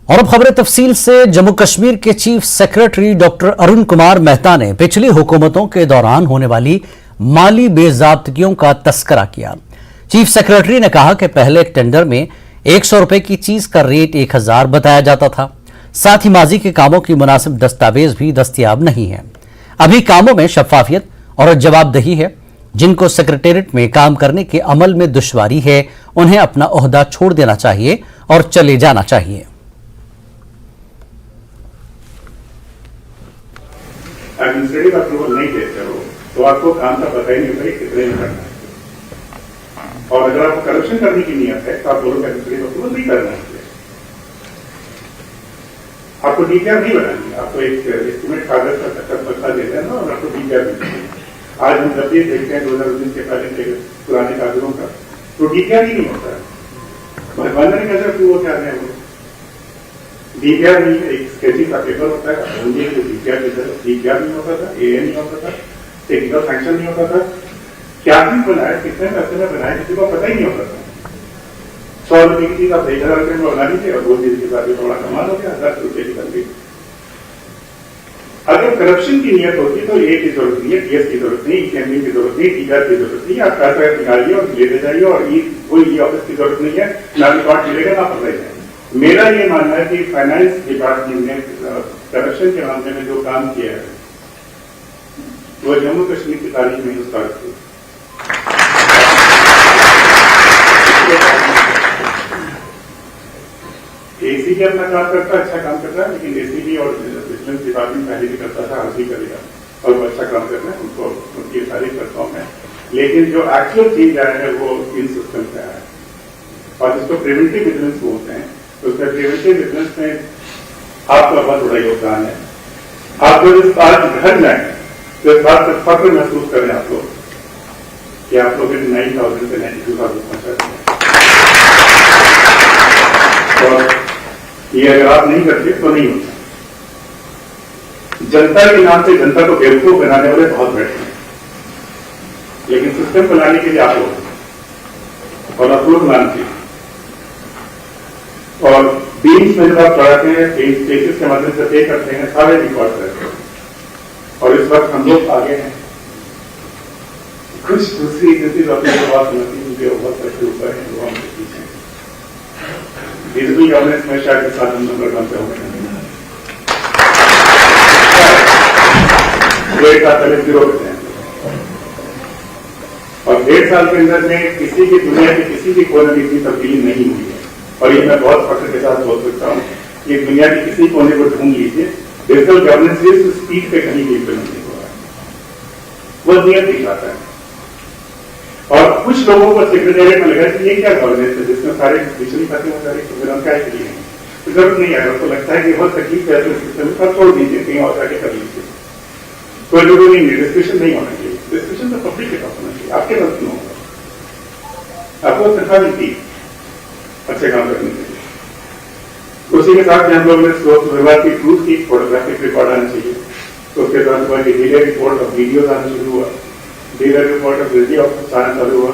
और अब खबरें तफसील से। जम्मू कश्मीर के chief secretary doctor Arun Kumar Mehta ने पिछली हुकूमतों के दौरान होने वाली माली बेज़ाब्तगियों का तस्करा किया। चीफ सेक्रेटरी ने कहा कि पहले एक टेंडर में 100 रुपए की चीज का रेट 1000 बताया जाता था। साथ ही माजी के कामों की मुनासिब दस्तावेज भी दस्तयाब नहीं है। अभी कामों में शफाफियत और जवाबदेही है। जिनको सेक्रेटेरिएट में काम करने के अमल में दुश्वारी है, उन्हें अपना ओहदा छोड़ देना चाहिए और चले जाना चाहिए। एडमिनिस्ट्रेटिव अप्रूवल नहीं देते हो तो आपको काम का पता ही नहीं होगा कितने में करना है। और अगर आपको करप्शन करने की नियत है तो आप बोलोगे एडमिनिस्ट्रेटिव अप्रूवल नहीं करना है। आपको डीपीआर नहीं बनानी, आपको एक एस्टिमेट कागज का चक्कर पक्का देते हैं ना, और आपको डीपीआर मिलती है। आज हम जब भी देखते हैं 2019 के पहले के पुराने कागजों का, तो डीपीआर ही नहीं होता है। भगवान ने कैसे अप्रूवल कर रहे हैं वो डीपीआर नहीं है। एक स्केचिंग का पेपर होता है, डीपीआर नहीं होता था, एए नहीं होता था, टेक्निकल सैंक्शन नहीं होता था। क्या चीज बनाया, कितने पैसे में बनाया, किसी को पता ही नहीं होता था। 100 रुपए की चीज आप 1000 रुपए में बना लीजिए और 2 चीज के साथ थोड़ा कमाल हो गया, 10 रुपए की कर ली। अगर करप्शन की नियत होती तो ए की जरूरत नहीं है, टीएस की जरूरत नहीं, कैंपिंग की जरूरत नहीं, टीआर की जरूरत नहीं। आप पैसा निकालिए और लेते जाइए, और कोई ऑफिस की जरूरत नहीं है, ना रिकॉर्ड मिलेगा ना पता जाए। मेरा ये मानना है कि फाइनेंस डिपार्टमेंट ने करप्शन के मामले में जो काम किया है वो जम्मू कश्मीर की तारीख में स्टार्ट हुई। एसीबी अपना काम करता है, अच्छा काम करता है, लेकिन एसीबी और विजिलेंस डिपार्टमेंट पहले भी करता था, आज भी करेगा, और वो अच्छा काम कर रहे हैं, उनको उनकी तारीफ करता हूं मैं। लेकिन जो एक्चुअल चीज आया है वो इन सिस्टम से आया है, और जिसको प्रिवेंटिव विजिलेंस बोलते हैं, तो उसमें प्रिवेंटिव विजिलेंस में आपका बहुत बड़ा योगदान है। आप जब इस बात घर जाए तो इस बात पर फख्र महसूस करें आप लोग कि आप लोग 9,000 से 92,000 पहुंचा हैं। और ये अगर आप नहीं करते तो नहीं होता। जनता के नाम से जनता को बेवकूफ बनाने वाले बहुत बैठे हैं, लेकिन सिस्टम बनाने के लिए आप लोग और अप्रूव बनाने और बीम्स में जब आप चढ़ाते हैं, पेजेस के माध्यम से पे करते हैं, सारे रिकॉर्ड करते हैं। और इस वक्त हम लोग आगे हैं। कुछ दूसरी एजेंसीज अपनी बात समझती है, बहुत अच्छे ऊपर है, वो हमसे पीछे हैं। डिजिटल गवर्नेंस में शायद 7 नंबर कम से हो गए, वो 1 साल पहले 0 हैं, और 1.5 साल के अंदर में किसी की दुनिया की किसी भी कोने में इतनी तब्दीली नहीं हुई है। और ये मैं बहुत फख्र के साथ बोल सकता हूँ कि दुनिया के किसी कोने को ढूंढ लीजिए, डिजिटल गवर्नेंस इस स्पीड पे कहीं भी इम्प्लीमेंट नहीं हो रहा है। वो नियत दिखाता है। और कुछ लोगों को सेक्रेटेरिएट में लगा कि ये क्या गवर्नेंस है जिसमें सारे डिजिटली खत्म हो जाए, तो फिर हम क्या करिए, तो जरूरत नहीं है। उसको लगता है कि बहुत तकलीफ है, तो सिस्टम पर छोड़ दीजिए, कहीं और जाके कर लीजिए। कोई जरूरी नहीं, डिस्कशन नहीं होना चाहिए। डिस्कशन तो पब्लिक के पास होना चाहिए, आपके पास क्यों होगा? आपको तनख्वाह मिलती है अच्छे काम करने के लिए। उसी के साथ हम लोगों ने स्वास्थ्य विभाग की ट्रूथ की फोटोग्राफिक रिकॉर्ड आना चाहिए, तो उसके साथ हुआ कि डेली रिपोर्ट ऑफ वीडियोज आना शुरू हुआ, डेली रिपोर्ट ऑफ वीडियो आना चालू हुआ।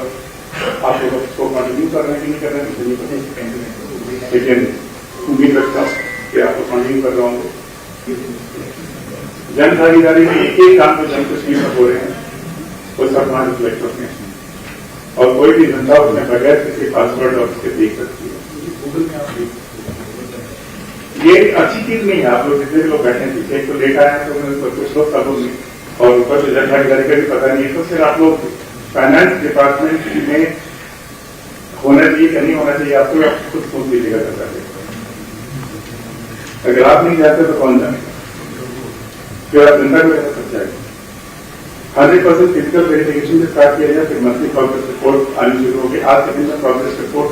आप लोग उसको कंटिन्यू कर रहे हैं कि नहीं कर रहे हैं मुझे नहीं पता, लेकिन उम्मीद रखता हूँ कि आपको कंटिन्यू कर रहा हूँ। जन भागीदारी में एक एक काम को जम्मू कश्मीर में हो रहे हैं, वो सब वहां रिफ्लेक्ट होते हैं, और कोई भी जनता उसमें बगैर किसी पासवर्ड और उसके देख सकती है। ये अच्छी चीज नहीं है। आप लोग जितने भी लोग बैठे हैं पीछे, एक तो डेटा है तो कुछ लोग सब नहीं, और ऊपर से जन भागीदारी का भी पता नहीं है, तो फिर आप लोग फाइनेंस डिपार्टमेंट में होना चाहिए क्या नहीं होना चाहिए, आपको आप खुद सोच लीजिएगा। अगर आप नहीं जाते तो कौन जाएगा? फिर आप जनता को कैसे समझाएंगे? 100% फिजिकल वेरिफिकेशन से स्टार्ट किया जाए, फिर मंथली प्रोग्रेस रिपोर्ट आनी शुरू होगी। आज के दिन में प्रोग्रेस रिपोर्ट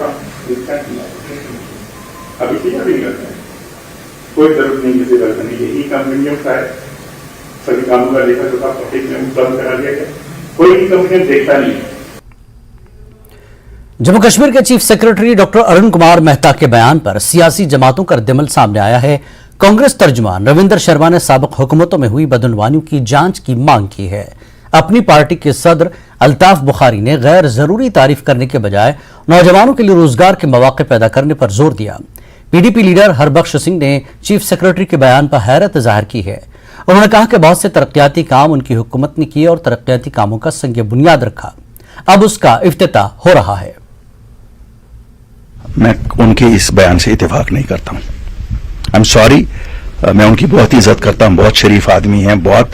अभी किया भी नहीं करते हैं, कोई जरूरत नहीं किसी तरह नहीं। यही कंपनियों का है, सभी कामों का लेखा जोखा पब्लिक में उपलब्ध करा दिया गया, कोई भी कंपनी देखता नहीं है। जम्मू कश्मीर के chief secretary doctor Arun Kumar Mehta के बयान पर सियासी जमातों का रद्दमल सामने आया है। कांग्रेस तर्जुमान रविंदर शर्मा ने साबिक हुकूमतों में हुई बदनवानियों की जांच की मांग की है। अपनी पार्टी के सदर अल्ताफ बुखारी ने गैर जरूरी तारीफ करने के बजाय नौजवानों के लिए रोजगार के मौके पैदा करने पर जोर दिया। पीडीपी लीडर हरबख्श सिंह ने चीफ सेक्रेटरी के बयान पर हैरत जाहिर की है। उन्होंने कहा कि बहुत से तरक्याती काम उनकी हुकूमत ने किए और तरक्याती कामों का संग बुनियाद रखा, अब उसका इफ्तिताह हो रहा है। मैं उनके इस बयान से इत्तेफाक नहीं करता हूं। I am sorry. मैं उनकी बहुत इज्जत करता हूं, बहुत शरीफ आदमी हैं, बहुत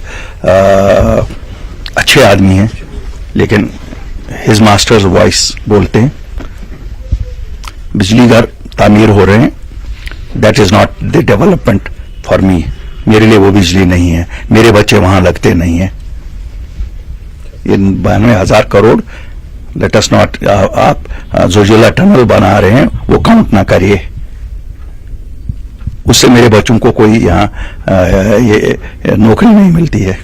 अच्छे आदमी हैं, लेकिन हिज मास्टर्स वॉइस बोलते हैं बिजली घर तामीर हो रहे हैं, that is not the development for me. मेरे लिए वो बिजली नहीं है, मेरे बच्चे वहां लगते नहीं है। ये 92,000 करोड़ लेट अस नॉट, आप जोजिला टनल बना रहे हैं वो काउंट ना करिए, उससे मेरे बच्चों को कोई यहाँ ये नौकरी नहीं मिलती है।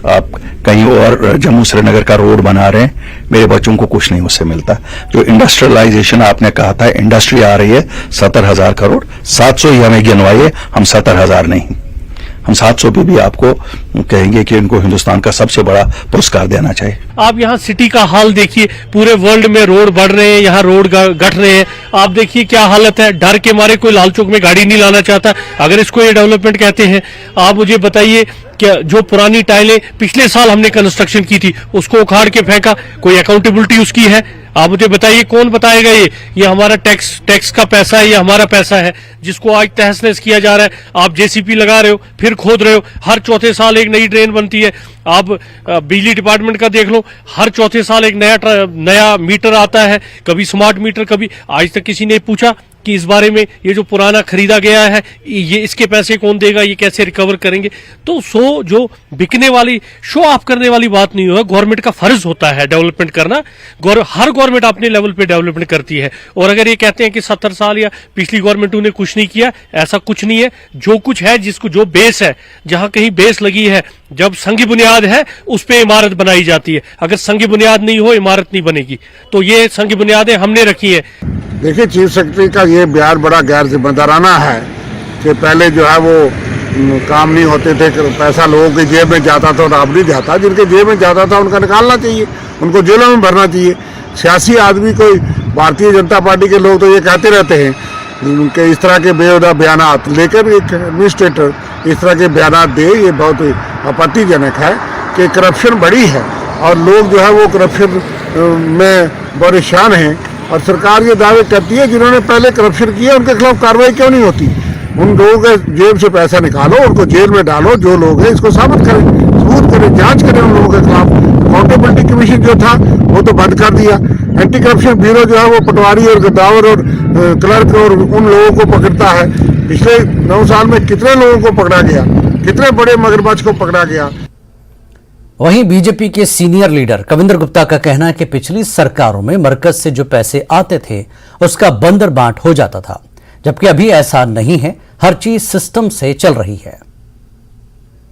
आप कहीं और जम्मू श्रीनगर का रोड बना रहे हैं, मेरे बच्चों को कुछ नहीं उससे मिलता। जो इंडस्ट्रियलाइजेशन आपने कहा था, इंडस्ट्री आ रही है 70,000 करोड़, 700 ही हमें गिनवाइए, हम 70,000 नहीं, हम 700 पे भी आपको कहेंगे कि इनको हिंदुस्तान का सबसे बड़ा पुरस्कार देना चाहिए। आप यहाँ सिटी का हाल देखिए, पूरे वर्ल्ड में रोड बढ़ रहे हैं, यहाँ रोड घट रहे हैं। आप देखिए क्या हालत है, डर के मारे कोई लाल चौक में गाड़ी नहीं लाना चाहता, अगर इसको ये डेवलपमेंट कहते हैं। आप मुझे बताइए क्या जो पुरानी टाइलें पिछले साल हमने कंस्ट्रक्शन की थी उसको उखाड़ के फेंका, कोई अकाउंटेबिलिटी उसकी है? आप मुझे बताइए कौन बताएगा ये हमारा टैक्स का पैसा है, ये हमारा पैसा है जिसको आज तहस नहस किया जा रहा है। आप जेसीपी लगा रहे हो, फिर खोद रहे हो, हर चौथे साल एक नई ड्रेन बनती है। आप बिजली डिपार्टमेंट का देख लो, हर चौथे साल एक नया मीटर आता है, कभी स्मार्ट मीटर, कभी। आज तक किसी ने पूछा कि इस बारे में ये जो पुराना खरीदा गया है ये इसके पैसे कौन देगा, ये कैसे रिकवर करेंगे? तो जो बिकने वाली, शो ऑफ करने वाली बात नहीं है। गवर्नमेंट का फर्ज होता है डेवलपमेंट करना, हर गवर्नमेंट अपने लेवल पे डेवलपमेंट करती है। और अगर ये कहते हैं कि 70 साल या पिछली गवर्नमेंटों ने कुछ नहीं किया, ऐसा कुछ नहीं है। जो कुछ है, जिसको जो बेस है, जहां कहीं बेस लगी है, जब संगी बुनियाद है उस पे इमारत बनाई जाती है। अगर संगी बुनियाद नहीं हो, इमारत नहीं बनेगी। तो ये संगी बुनियादें हमने रखी है। देखिए, चीफ सेक्रेटरी का ये बयान बड़ा गैर जिम्मेदाराना है कि पहले जो है वो काम नहीं होते थे, पैसा लोगों की जेब में जाता था और अब नहीं जाता। जिनके जेब में जाता था उनका निकालना चाहिए, उनको जेलों में भरना चाहिए। सियासी आदमी, कोई भारतीय जनता पार्टी के लोग तो ये कहते रहते हैं कि इस तरह के बेहुदा बयानात लेकर एक एडमिनिस्ट्रेटर इस तरह के बयानात दे, ये बहुत आपत्तिजनक है कि करप्शन बड़ी है और लोग जो है वो करप्शन में परेशान हैं। और सरकार ये दावे करती है जिन्होंने पहले करप्शन किया उनके खिलाफ कार्रवाई क्यों नहीं होती? उन लोगों के जेब से पैसा निकालो, उनको जेल में डालो। जो लोग हैं इसको साबित करें, सबूत करें, जांच करें उन लोगों के खिलाफ। अकाउंटेबिलिटी कमीशन जो था वो तो बंद कर दिया। एंटी करप्शन ब्यूरो जो है वो पटवारी और गद्दावर और क्लर्क और उन लोगों को पकड़ता है। पिछले 9 साल में कितने लोगों को पकड़ा गया, कितने बड़े मगरमच्छ को पकड़ा गया। वहीं बीजेपी के सीनियर लीडर कविंद्र गुप्ता का कहना है कि पिछली सरकारों में मरकज से जो पैसे आते थे उसका बंदर बांट हो जाता था, जबकि अभी ऐसा नहीं है, हर चीज सिस्टम से चल रही है।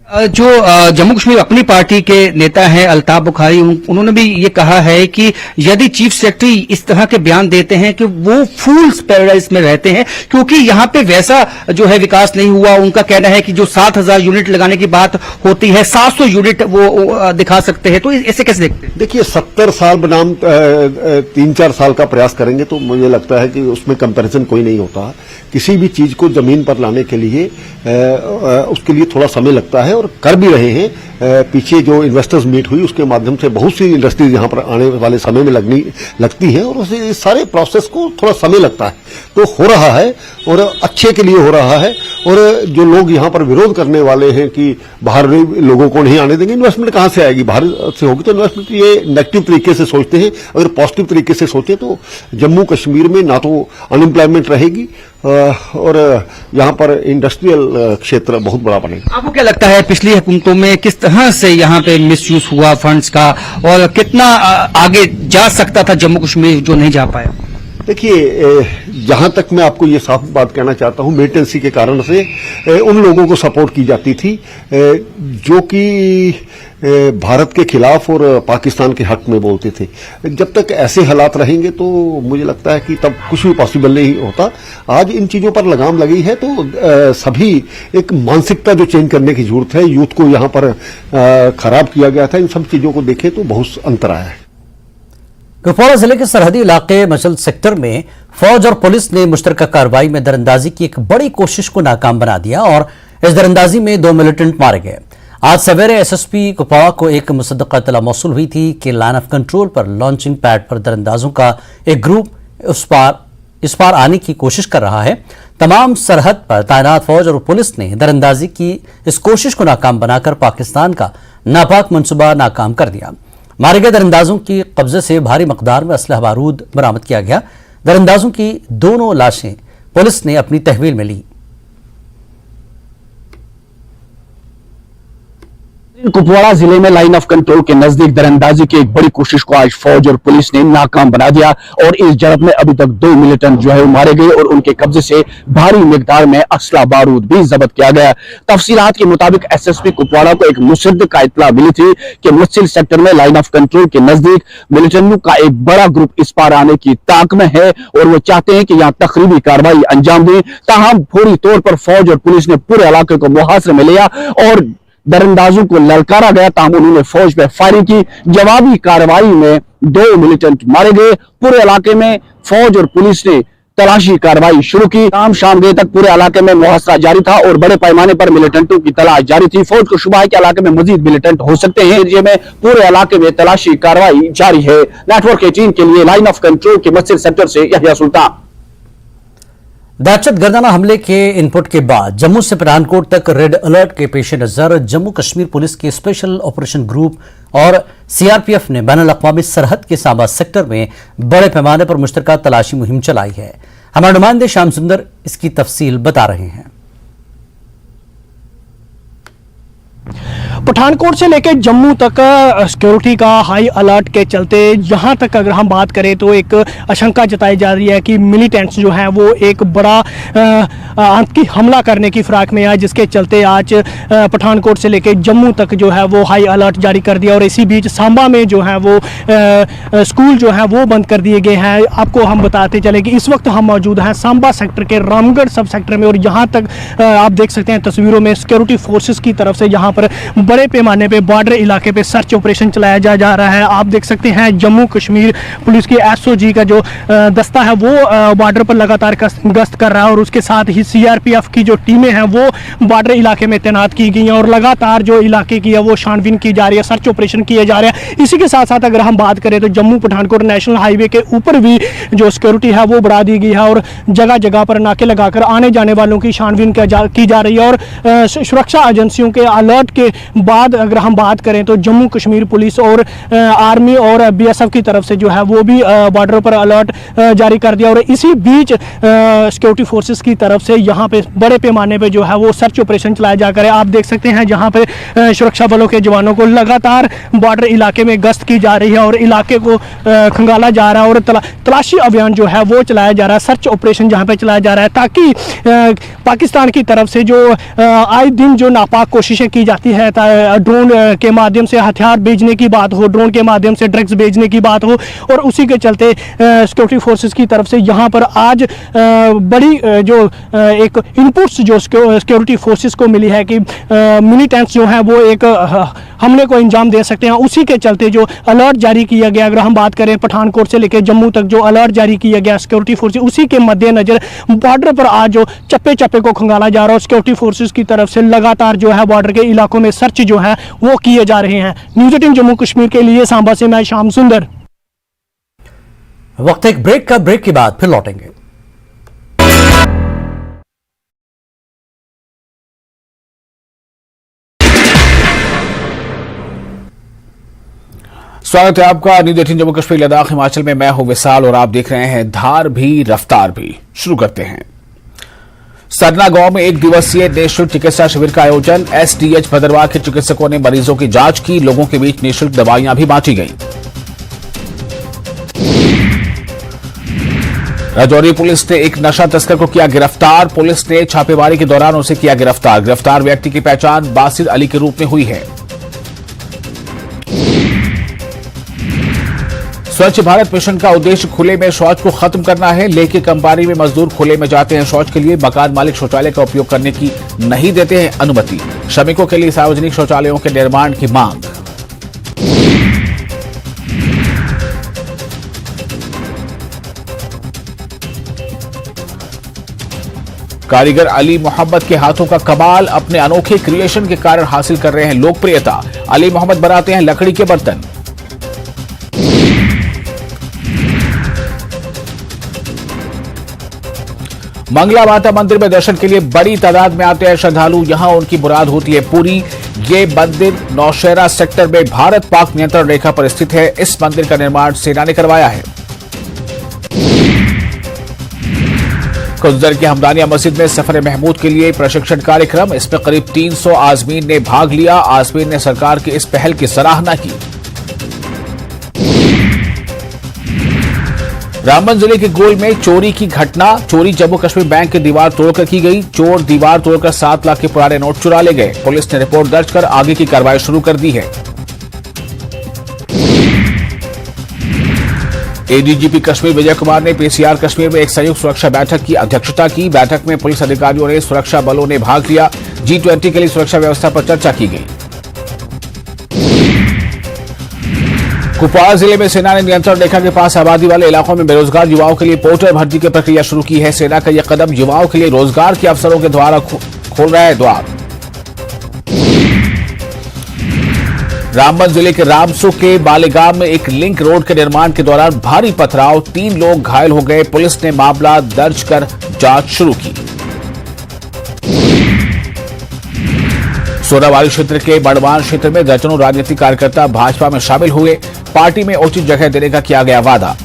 जो जम्मू कश्मीर अपनी पार्टी के नेता हैं अल्ताफ बुखारी, उन्होंने भी ये कहा है कि यदि चीफ सेक्रेटरी इस तरह के बयान देते हैं कि वो फूल्स पैराडाइज में रहते हैं, क्योंकि यहाँ पे वैसा जो है विकास नहीं हुआ। उनका कहना है कि जो 7,000 यूनिट लगाने की बात होती है, 700 यूनिट वो दिखा सकते हैं। तो ऐसे कैसे देखते हैं? देखिए, 70 साल बनाम 3-4 साल का प्रयास करेंगे तो मुझे लगता है कि उसमें कंपैरिजन कोई नहीं होता। किसी भी चीज को जमीन पर लाने के लिए उसके लिए थोड़ा समय लगता है और कर भी रहे हैं। पीछे जो इन्वेस्टर्स मीट हुई उसके माध्यम से बहुत सी इंडस्ट्रीज यहाँ पर आने वाले समय में लगती हैं और उसे इस सारे प्रोसेस को थोड़ा समय लगता है। तो हो रहा है और अच्छे के लिए हो रहा है। और जो लोग यहाँ पर विरोध करने वाले हैं कि बाहर लोगों को नहीं आने देंगे, इन्वेस्टमेंट कहाँ से आएगी? बाहर से होगी। तो इन्वेस्टमेंट ये नेगेटिव तरीके से सोचते हैं। अगर पॉजिटिव तरीके से सोचे तो जम्मू कश्मीर में ना तो अनएम्प्लॉयमेंट रहेगी और यहाँ पर इंडस्ट्रियल क्षेत्र बहुत बड़ा बनेगा। आपको क्या लगता है पिछली हुकूमतों में किस तरह से यहाँ पे मिसयूज हुआ फंड्स का और कितना आगे जा सकता था जम्मू कश्मीर जो नहीं जा पाया? देखिए, जहां तक मैं आपको ये साफ बात कहना चाहता हूं, मिलिटेंसी के कारण से उन लोगों को सपोर्ट की जाती थी जो कि भारत के खिलाफ और पाकिस्तान के हक में बोलते थे। जब तक ऐसे हालात रहेंगे तो मुझे लगता है कि तब कुछ भी पॉसिबल नहीं होता। आज इन चीजों पर लगाम लगी है तो सभी एक मानसिकता जो चेंज करने की जरूरत है। यूथ को यहाँ पर खराब किया गया था, इन सब चीजों को देखें तो बहुत अंतर आया है। कुपवाड़ा जिले के सरहदी इलाके मचल सेक्टर में फौज और पुलिस ने मुश्तरका कार्रवाई में दरअंदाजी की एक बड़ी कोशिश को नाकाम बना दिया और इस दरअंदाजी में 2 मिलिटेंट मारे गए। आज सवेरे एसएसपी कुपवाड़ा को एक मुसद्दका इत्तला मौसूल हुई थी कि लाइन ऑफ कंट्रोल पर लॉन्चिंग पैड पर दरअंदाजों का एक ग्रुप इस पार आने की कोशिश कर रहा है। तमाम सरहद पर तैनात फौज और पुलिस ने दरअंदाजी की इस कोशिश को नाकाम बनाकर पाकिस्तान का नापाक मंसूबा नाकाम कर दिया। मारे गए दरअंदाजों की कब्जे से भारी मकदार में असलहा बारूद बरामद किया गया। दरअंदाजों की दोनों लाशें पुलिस ने अपनी तहवील में ली। कुपवाड़ा जिले में लाइन ऑफ कंट्रोल के नजदीक दरअंदाजी की एक बड़ी कोशिश को आज फौज और पुलिस ने नाकाम बना दिया और इस झड़प में अभी तक 2 मिलिटेंट जो है वो मारे गए और उनके कब्जे से भारी मिकदार में असला बारूद भी जब्त किया गया। तफसीलात के मुताबिक एसएसपी कुपवाड़ा को एक मुसद्दका इत्तला मिली थी कि मुस्सिल सेक्टर में लाइन ऑफ कंट्रोल के नजदीक मिलिटेंटों का एक बड़ा ग्रुप इस पार आने की ताक में है और वो चाहते हैं कि यहाँ तकरीबी कार्रवाई अंजाम दें। ताहम फौरी तौर पर फौज और पुलिस ने पूरे इलाके को मुहासरे में लिया और दरअंदाजों को ललकारा गया। ताहम उन्होंने फौज पर फायरिंग की। जवाबी कार्रवाई में 2 मिलिटेंट मारे गए। पूरे इलाके में फौज और पुलिस ने तलाशी कार्रवाई शुरू की। शाम गए तक पूरे इलाके में मुहासरा जारी था और बड़े पैमाने पर मिलिटेंटों की तलाश जारी थी। फौज को शुबा है कि इलाके में मजीद मिलिटेंट हो सकते हैं। एरिया में पूरे इलाके में तलाशी कार्रवाई जारी है। नेटवर्क 18 के लिए लाइन ऑफ कंट्रोल के मस्जिद सेक्टर से यहिया सुल्तान। दहशत गर्दाना हमले के इनपुट के बाद जम्मू से पठानकोट तक रेड अलर्ट के पेश नजर जम्मू कश्मीर पुलिस के स्पेशल ऑपरेशन ग्रुप और सीआरपीएफ ने बैनुल अक़वामी सरहद के सांबा सेक्टर में बड़े पैमाने पर मुश्तरका तलाशी मुहिम चलाई है। हमारे नुमाइंदे श्याम सुंदर इसकी तफसील बता रहे हैं। पठानकोट से लेकर जम्मू तक सिक्योरिटी का हाई अलर्ट के चलते यहाँ तक अगर हम बात करें तो एक आशंका जताई जा रही है कि मिलिटेंट्स जो हैं वो एक बड़ा आतंकी हमला करने की फिराक में है, जिसके चलते आज पठानकोट से लेकर जम्मू तक जो है वो हाई अलर्ट जारी कर दिया। और इसी बीच सांबा में जो है वो स्कूल जो है वो बंद कर दिए गए हैं। आपको हम बताते चले कि इस वक्त हम मौजूद हैं सांबा सेक्टर के रामगढ़ सब सेक्टर में और यहाँ तक आप देख सकते हैं तस्वीरों में सिक्योरिटी फोर्सेस की तरफ से यहाँ पर बड़े पैमाने पे बॉर्डर इलाके पे सर्च ऑपरेशन चलाया जा रहा है। आप देख सकते हैं जम्मू कश्मीर पुलिस की एसओजी का जो दस्ता है वो बॉर्डर पर लगातार गश्त कर रहा है और उसके साथ ही सीआरपीएफ की जो टीमें हैं वो बॉर्डर इलाके में तैनात की गई हैं और लगातार जो इलाके की है वो छानबीन की जा रही है, सर्च ऑपरेशन किए जा रहे हैं। इसी के साथ साथ अगर हम बात करें तो जम्मू पठानकोट नेशनल हाईवे के ऊपर भी जो सिक्योरिटी है वो बढ़ा दी गई है और जगह जगह पर नाके लगाकर आने जाने वालों की छानबीन की जा रही है। और सुरक्षा एजेंसियों के अलर्ट के बाद अगर हम बात करें तो जम्मू कश्मीर पुलिस और आर्मी और बीएसएफ की तरफ से जो है वो भी बॉर्डर पर अलर्ट जारी कर दिया। और इसी बीच सिक्योरिटी फोर्सेस की तरफ से यहाँ पे बड़े पैमाने पे जो है वो सर्च ऑपरेशन चलाया जा रहा है। आप देख सकते हैं जहाँ पे सुरक्षा बलों के जवानों को लगातार बॉर्डर इलाके में गश्त की जा रही है और इलाके को खंगाला जा रहा है और तलाशी अभियान जो है वो चलाया जा रहा है, सर्च ऑपरेशन जहाँ पे चलाया जा रहा है ताकि पाकिस्तान की तरफ से जो आए दिन जो नापाक कोशिशें की जाती है, ड्रोन के माध्यम से हथियार भेजने की बात हो, ड्रोन के माध्यम से ड्रग्स भेजने की बात हो, और उसी के चलते सिक्योरिटी फोर्सेस की तरफ से यहाँ पर आज बड़ी जो एक इनपुट्स जो सिक्योरिटी फोर्सेस को मिली है कि मिलिटेंट्स जो हैं वो एक हमले को अंजाम दे सकते हैं। उसी के चलते जो अलर्ट जारी किया गया, अगर हम बात करें पठानकोट से लेकर जम्मू तक जो अलर्ट जारी किया गया सिक्योरिटी फोर्सेस, उसी के मद्देनजर बॉर्डर पर आज जो चप्पे चप्पे को खंगाला जा रहा है, सिक्योरिटी फोर्सेस की तरफ से लगातार जो है बॉर्डर के इलाकों में सर्च जो है वो किए जा रहे हैं। न्यूज़ 18 जम्मू कश्मीर के लिए सांबा से मैं श्याम सुंदर। वक्त एक ब्रेक का, ब्रेक के बाद फिर लौटेंगे। स्वागत है आपका न्यूज़ 18 जम्मू कश्मीर लद्दाख हिमाचल में। मैं हूं विशाल और आप देख रहे हैं धार भी रफ्तार भी। शुरू करते हैं। सरना गांव में 1 दिवसीय निःशुल्क चिकित्सा शिविर का आयोजन। एसडीएच भद्रवाह के चिकित्सकों ने मरीजों की जांच की, लोगों के बीच निःशुल्क दवाइयां भी बांटी गईं। राजौरी पुलिस ने एक नशा तस्कर को किया गिरफ्तार। पुलिस ने छापेमारी के दौरान उसे किया गिरफ्तार। गिरफ्तार व्यक्ति की पहचान बासिर अली के रूप में हुई है। स्वच्छ भारत मिशन का उद्देश्य खुले में शौच को खत्म करना है। लेके कंबारी में मजदूर खुले में जाते हैं शौच के लिए। मकान मालिक शौचालय का उपयोग करने की नहीं देते हैं अनुमति। श्रमिकों के लिए सार्वजनिक शौचालयों के निर्माण की मांग। कारीगर अली मोहम्मद के हाथों का कमाल, अपने अनोखे क्रिएशन के कारण हासिल कर रहे हैं लोकप्रियता। अली मोहम्मद बनाते हैं लकड़ी के बर्तन। मंगला माता मंदिर में दर्शन के लिए बड़ी तादाद में आते हैं श्रद्धालु, यहां उनकी मुराद होती है पूरी। ये मंदिर नौशहरा सेक्टर में भारत पाक नियंत्रण रेखा पर स्थित है। इस मंदिर का निर्माण सेना ने करवाया है। कुंजर की हमदानिया मस्जिद में सफर महमूद के लिए प्रशिक्षण कार्यक्रम, इसमें करीब 300 आजमीन ने भाग लिया। आजमीन ने सरकार की इस पहल की सराहना की। रामबन जिले के गोल में चोरी की घटना, चोरी जम्मू कश्मीर बैंक की दीवार तोड़कर की गई। चोर दीवार तोड़कर 7 लाख के पुराने नोट चुरा ले गए। पुलिस ने रिपोर्ट दर्ज कर आगे की कार्रवाई शुरू कर दी है। एडीजीपी कश्मीर विजय कुमार ने पीसीआर कश्मीर में एक संयुक्त सुरक्षा बैठक की अध्यक्षता की। बैठक में पुलिस अधिकारियों ने सुरक्षा बलों ने भाग लिया। G20 के लिए सुरक्षा व्यवस्था पर चर्चा की गई। कुपवाड़ा जिले में सेना ने नियंत्रण रेखा के पास आबादी वाले इलाकों में बेरोजगार युवाओं के लिए पोर्टर भर्ती की प्रक्रिया शुरू की है। सेना का यह कदम युवाओं के लिए रोजगार के अवसरों के द्वारा खोल रहा है द्वार। रामबन जिले के रामसू के बालेगांव में एक लिंक रोड के निर्माण के दौरान भारी पथराव, 3 लोग घायल हो गए। पुलिस ने मामला दर्ज कर जांच शुरू की। सोनावाली क्षेत्र के बड़वान क्षेत्र में दर्जनों राजनीतिक कार्यकर्ता भाजपा में शामिल हुए। पार्टी में उचित जगह देने का किया गया वादा।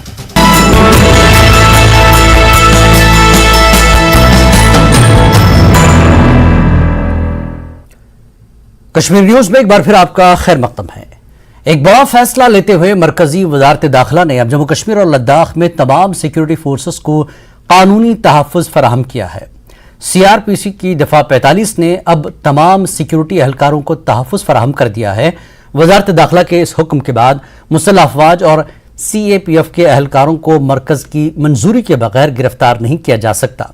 कश्मीर न्यूज में एक बार फिर आपका खैर मकदम है। एक बड़ा फैसला लेते हुए मरकजी वजारत दाखिला ने अब जम्मू कश्मीर और लद्दाख में तमाम सिक्योरिटी फोर्सेस को कानूनी तहफ़्फ़ुज़ फराहम किया है। सीआरपीसी की दफा 45 ने अब तमाम सिक्योरिटी एहलकारों को तहफ़्फ़ुज़ फराहम कर दिया है। वजारत दाखिला के इस हुक्म के बाद मुसल्लह अफवाज और CAPF के एहलकारों को मरकज की मंजूरी के बगैर गिरफ्तार नहीं किया जा सकता।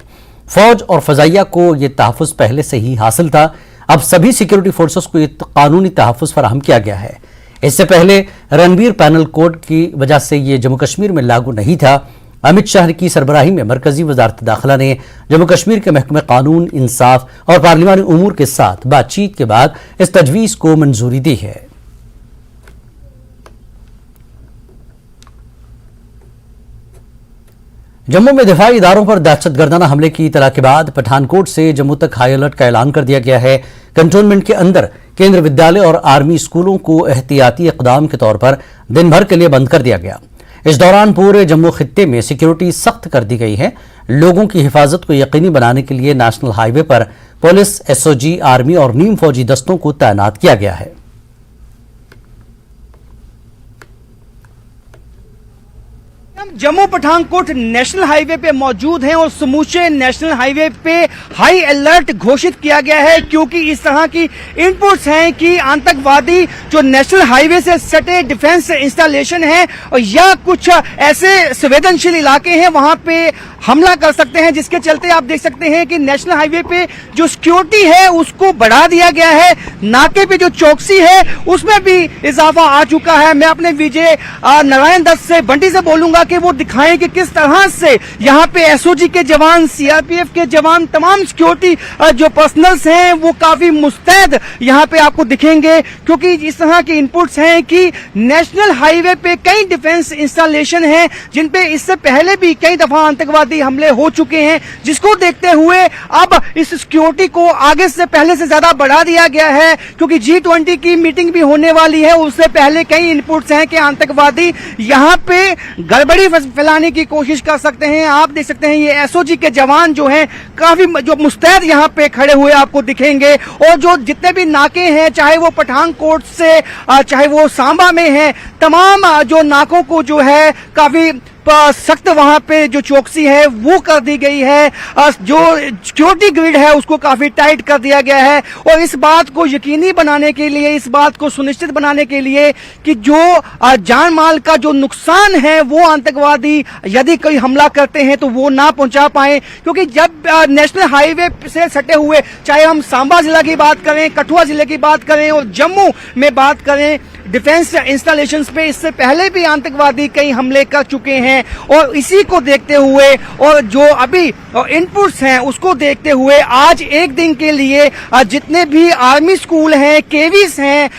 फौज और फजाइया को यह तहफ़्फ़ुज़ पहले से ही हासिल था। अब सभी सिक्योरिटी फोर्सेस को यह कानूनी तहफ़्फ़ुज़ फराहम किया गया है। इससे पहले रणबीर पैनल कोड की वजह से यह जम्मू कश्मीर में लागू नहीं था। अमित शाह की सरबराही में मरकजी वजारत दाखिला ने जम्मू कश्मीर के महकमे कानून, इंसाफ और पार्लिमानी उमूर के साथ बातचीत के बाद इस तजवीज़ को मंजूरी दी है। जम्मू में दिफाई इदारों पर दहशतगर्दाना हमले की इतला के बाद पठानकोट से जम्मू तक हाई अलर्ट का ऐलान कर दिया गया है। कंटोनमेंट के अंदर केंद्रीय विद्यालय और आर्मी स्कूलों को एहतियाती इकदाम के तौर पर दिन भर के लिए बंद कर दिया गया। इस दौरान पूरे जम्मू खित्ते में सिक्योरिटी सख्त कर दी गई है। लोगों की हिफाजत को यकीनी बनाने के लिए नेशनल हाईवे पर पुलिस, SOG, आर्मी और नीम फौजी दस्तों को तैनात किया गया है। हम जम्मू पठानकोट नेशनल हाईवे पे मौजूद हैं और समूचे नेशनल हाईवे पे हाई अलर्ट घोषित किया गया है, क्योंकि इस तरह की इनपुट्स हैं कि आतंकवादी जो नेशनल हाईवे से सटे डिफेंस इंस्टॉलेशन है या कुछ ऐसे संवेदनशील इलाके हैं वहां पे हमला कर सकते हैं, जिसके चलते आप देख सकते हैं कि नेशनल हाईवे पे जो सिक्योरिटी है उसको बढ़ा दिया गया है। नाके पे जो चौकसी है उसमें भी इजाफा आ चुका है। मैं अपने विजय नारायण दत्त से, बंटी से बोलूंगा कि वो दिखाएं कि किस तरह से यहाँ पे SOG के जवान, CRPF के जवान, तमाम सिक्योरिटी जो पर्सनल्स हैं वो काफी मुस्तैद यहाँ पे आपको दिखेंगे, क्योंकि इस तरह के इनपुट्स हैं कि नेशनल हाईवे पे कई डिफेंस इंस्टॉलेशन हैं जिनपे इससे पहले भी कई दफा आतंकवादी हमले हो चुके हैं, जिसको देखते हुए अब इस सिक्योरिटी को आगे से पहले से ज्यादा बढ़ा दिया गया है, क्योंकि G20 की मीटिंग भी होने वाली है। उससे पहले कई इनपुट्स हैं कि आतंकवादी यहाँ पे गड़बड़ी फैलाने की कोशिश कर सकते हैं। आप देख सकते हैं ये SOG के जवान जो हैं काफी जो मुस्तैद यहाँ पे खड़े हुए आपको दिखेंगे, और जो जितने भी नाके हैं, चाहे वो पठानकोट से चाहे वो सांबा में हैं, तमाम जो नाकों को जो है काफी सख्त वहां पे जो चौकसी है वो कर दी गई है। जो सिक्योरिटी ग्रिड है उसको काफी टाइट कर दिया गया है, और इस बात को यकीनी बनाने के लिए, इस बात को सुनिश्चित बनाने के लिए कि जो जान माल का जो नुकसान है वो आतंकवादी यदि कोई हमला करते हैं तो वो ना पहुंचा पाए, क्योंकि जब नेशनल हाईवे से सटे हुए, चाहे हम सांबा जिला की बात करें, कठुआ जिले की बात करें और जम्मू में बात करें, डिफेंस इंस्टॉलेशंस पे इससे पहले भी आतंकवादी कई हमले कर चुके हैं और इसी को देखते हुए और जो अभी इनपुट्स हैं उसको देखते हुए आज एक दिन के लिए जितने भी आर्मी स्कूल हैं, केवीज हैं,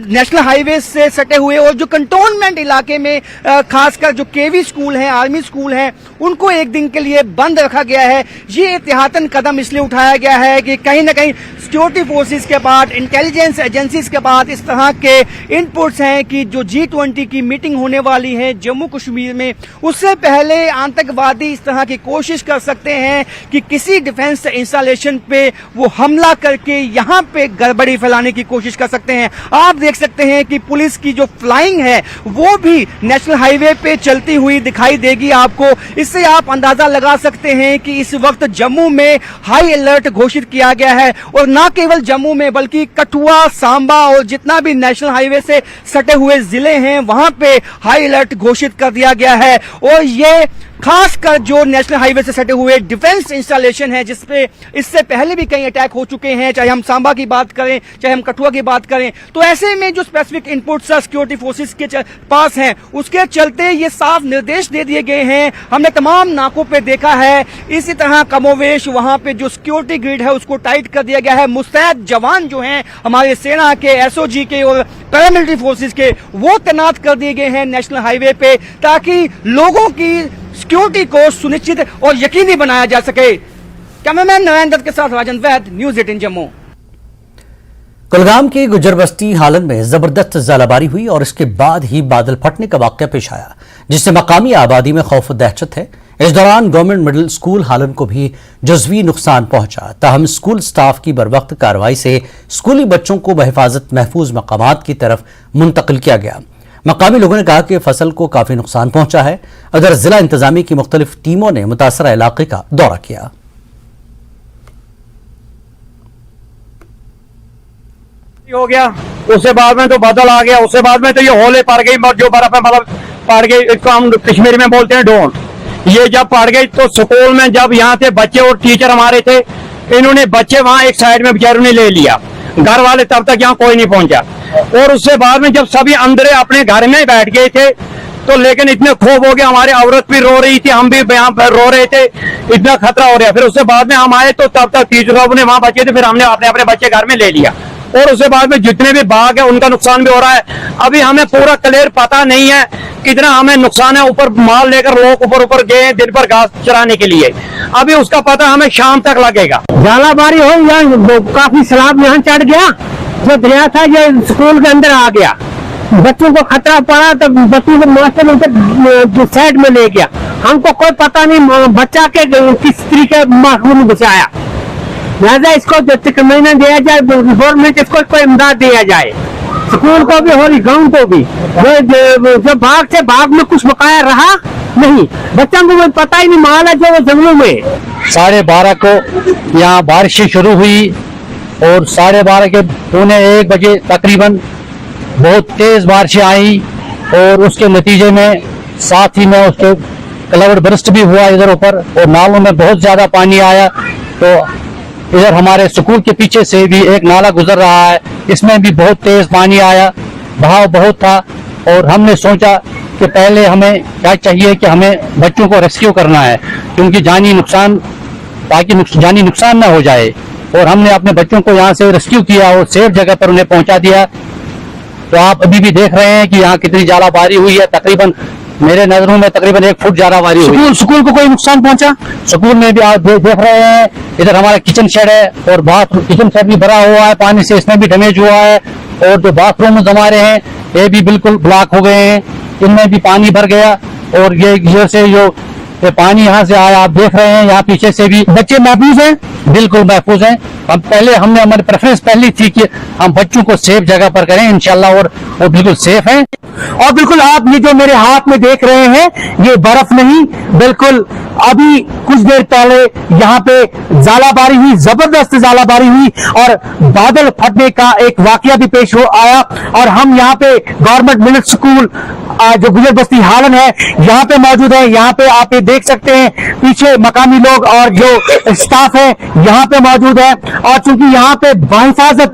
नेशनल हाईवे से सटे हुए और जो कंटोनमेंट इलाके में खासकर जो केवी स्कूल हैं, आर्मी स्कूल हैं, उनको एक दिन के लिए बंद रखा गया है। ये एहतियातन कदम इसलिए उठाया गया है कि कहीं ना कहीं सिक्योरिटी फोर्सेस के बाद, इंटेलिजेंस एजेंसीज के बाद इस तरह के इनपुट्स हैं कि जो G20 की मीटिंग होने वाली है जम्मू कश्मीर में, उससे पहले आतंकवादी इस तरह की कोशिश कर सकते हैं कि किसी डिफेंस इंस्टॉलेशन पे वो हमला करके यहाँ पे गड़बड़ी फैलाने की कोशिश कर सकते हैं। आप देख सकते हैं कि पुलिस की जो फ्लाइंग है वो भी नेशनल हाईवे पे चलती हुई दिखाई देगी आपको। इससे आप अंदाजा लगा सकते हैं कि इस वक्त जम्मू में हाई अलर्ट घोषित किया गया है और न केवल जम्मू में बल्कि कठुआ, सांबा और जितना भी नेशनल हाईवे से सटे हुए जिले हैं वहां पे हाई अलर्ट घोषित कर दिया गया है। और ये खासकर जो नेशनल हाईवे से सटे हुए डिफेंस इंस्टॉलेशन है जिसपे इससे पहले भी कई अटैक हो चुके हैं, चाहे हम सांबा की बात करें, चाहे हम कठुआ की बात करें, तो ऐसे में जो स्पेसिफिक इनपुट्स सिक्योरिटी फोर्सेस के पास हैं उसके चलते ये साफ निर्देश दे दिए गए हैं। हमने तमाम नाकों पे देखा है इसी तरह कमोवेश वहां पे जो सिक्योरिटी ग्रिड है उसको टाइट कर दिया गया है। मुस्तैद जवान जो हैं हमारे सेना के, SOG के और पैरामिलिट्री फोर्सेस के, वो तैनात कर दिए गए हैं नेशनल हाईवे पे ताकि लोगों की सिक्योरिटी को सुनिश्चित और यकीनी बनाया जा सके। कैमरामैन नारायण दत्त के साथ राजन वैद, न्यूज़ 18 जम्मू। कुलगाम की गुजर बस्ती हालन में जबरदस्त ज़ालाबारी हुई और इसके बाद ही बादल फटने का वाकया पेश आया जिससे मकामी आबादी में खौफ दहशत है। इस दौरान गवर्नमेंट मिडिल स्कूल हालन को भी जज़वी नुकसान पहुंचा। ताहम स्कूल स्टाफ की बरवक्त कार्रवाई से स्कूली बच्चों को बहिफाजत महफूज मकामात की तरफ मुंतकिल किया गया। मकामी लोगों ने कहा कि फसल को काफी नुकसान पहुंचा है। अगर जिला इंतजामी की मुख्तलिफ टीमों ने मुतासरा इलाके का दौरा किया। हो गया, उसके बाद में तो बादल आ गया, उसके बाद में तो ये होले पड़ गई, जो बर्फ है मतलब पड़ गई, इसको हम कश्मीरी में बोलते हैं डोन। ये जब पड़ गई तो स्कूल में जब यहाँ थे बच्चे और टीचर हमारे थे, इन्होंने बच्चे वहां एक साइड में बेचारों ने ले लिया, घर वाले तब तक यहाँ कोई नहीं पहुंचा। और उसके बाद में जब सभी अंदर अपने घर में बैठ गए थे तो लेकिन इतने खूब हो गया, हमारी औरत भी रो रही थी, हम भी यहाँ पर रो रहे थे, इतना खतरा हो रहा। फिर उसके बाद में हम आए तो तब तक टीचर साहब ने वहां बच्चे थे, फिर हमने अपने अपने बच्चे घर में ले लिया। और उसके बाद में जितने भी बाग है उनका नुकसान भी हो रहा है। अभी हमें पूरा क्लियर पता नहीं है कितना हमें नुकसान है। ऊपर माल लेकर लोग ऊपर ऊपर गए दिन भर घास चराने के लिए, अभी उसका पता हमें शाम तक लगेगा। झालाबारी हो या काफी सैलाब यहाँ चढ़ गया, जो दरिया था ये स्कूल के अंदर आ गया, बच्चों को खतरा पड़ा तो बच्चों को मास्टर उनके साइड में ले गया। हमको कोई पता नहीं बच्चा के किस तरीके महफूज बचाया। लिहाजा इसको महीना दिया जाए, गवर्नमेंट इसको कोई इमदाद दिया जाए, स्कूल को भी और गाँव को भी। जो भाग से भाग में कुछ बकाया रहा नहीं, बच्चों को पता ही नहीं माल है जो वो जंगलों में। 12:30 को यहाँ बारिश शुरू हुई और 12:30 के 1:45 बजे तकरीबन बहुत तेज बारिशें आई और उसके नतीजे में साथ ही में उसके क्लाउड बर्स्ट भी हुआ इधर ऊपर और नालों में बहुत ज्यादा पानी आया। तो इधर हमारे स्कूल के पीछे से भी एक नाला गुजर रहा है, इसमें भी बहुत तेज पानी आया, बहाव बहुत था। और हमने सोचा कि पहले हमें क्या चाहिए कि हमें बच्चों को रेस्क्यू करना है क्योंकि जानी नुकसान, ताकि जानी नुकसान ना हो जाए। और हमने अपने बच्चों को यहाँ से रेस्क्यू किया और सेफ जगह पर उन्हें पहुंचा दिया। तो आप अभी भी देख रहे हैं कि यहाँ कितनी झालाबारी हुई है, तकरीबन मेरे नजरों में तकरीबन 1 फुट झालाबारी हुई। स्कूल को कोई नुकसान पहुंचा? स्कूल में भी आप देख रहे हैं, इधर हमारा किचन शेड है और किचन शेड भी भरा हुआ है पानी से, इसमें भी डैमेज हुआ है। और जो बाथरूम हमारे हैं ये भी बिल्कुल ब्लॉक हो गए हैं, इनमें भी पानी भर गया। और ये पानी यहाँ से आया, आप देख रहे हैं यहाँ पीछे से भी। बच्चे महफूज हैं? बिल्कुल महफूज हैं। हमने हमारी प्रेफरेंस पहली थी कि हम बच्चों को सेफ जगह पर करें इंशाल्लाह, और वो बिल्कुल सेफ हैं। और बिल्कुल आप ये जो मेरे हाथ में देख रहे हैं ये बर्फ नहीं, बिल्कुल अभी कुछ देर पहले यहाँ पे झालाबारी हुई, जबरदस्त झालाबारी हुई और बादल फटने का एक वाकया भी पेश हो आया। और हम यहाँ पे गवर्नमेंट मिडिल स्कूल जो गुजर बस्ती हालन है यहाँ पे मौजूद है। यहाँ पे आप ये देख सकते हैं पीछे मकामी लोग और जो स्टाफ है यहाँ पे मौजूद है। और चूंकि यहाँ पे बाहिफाजत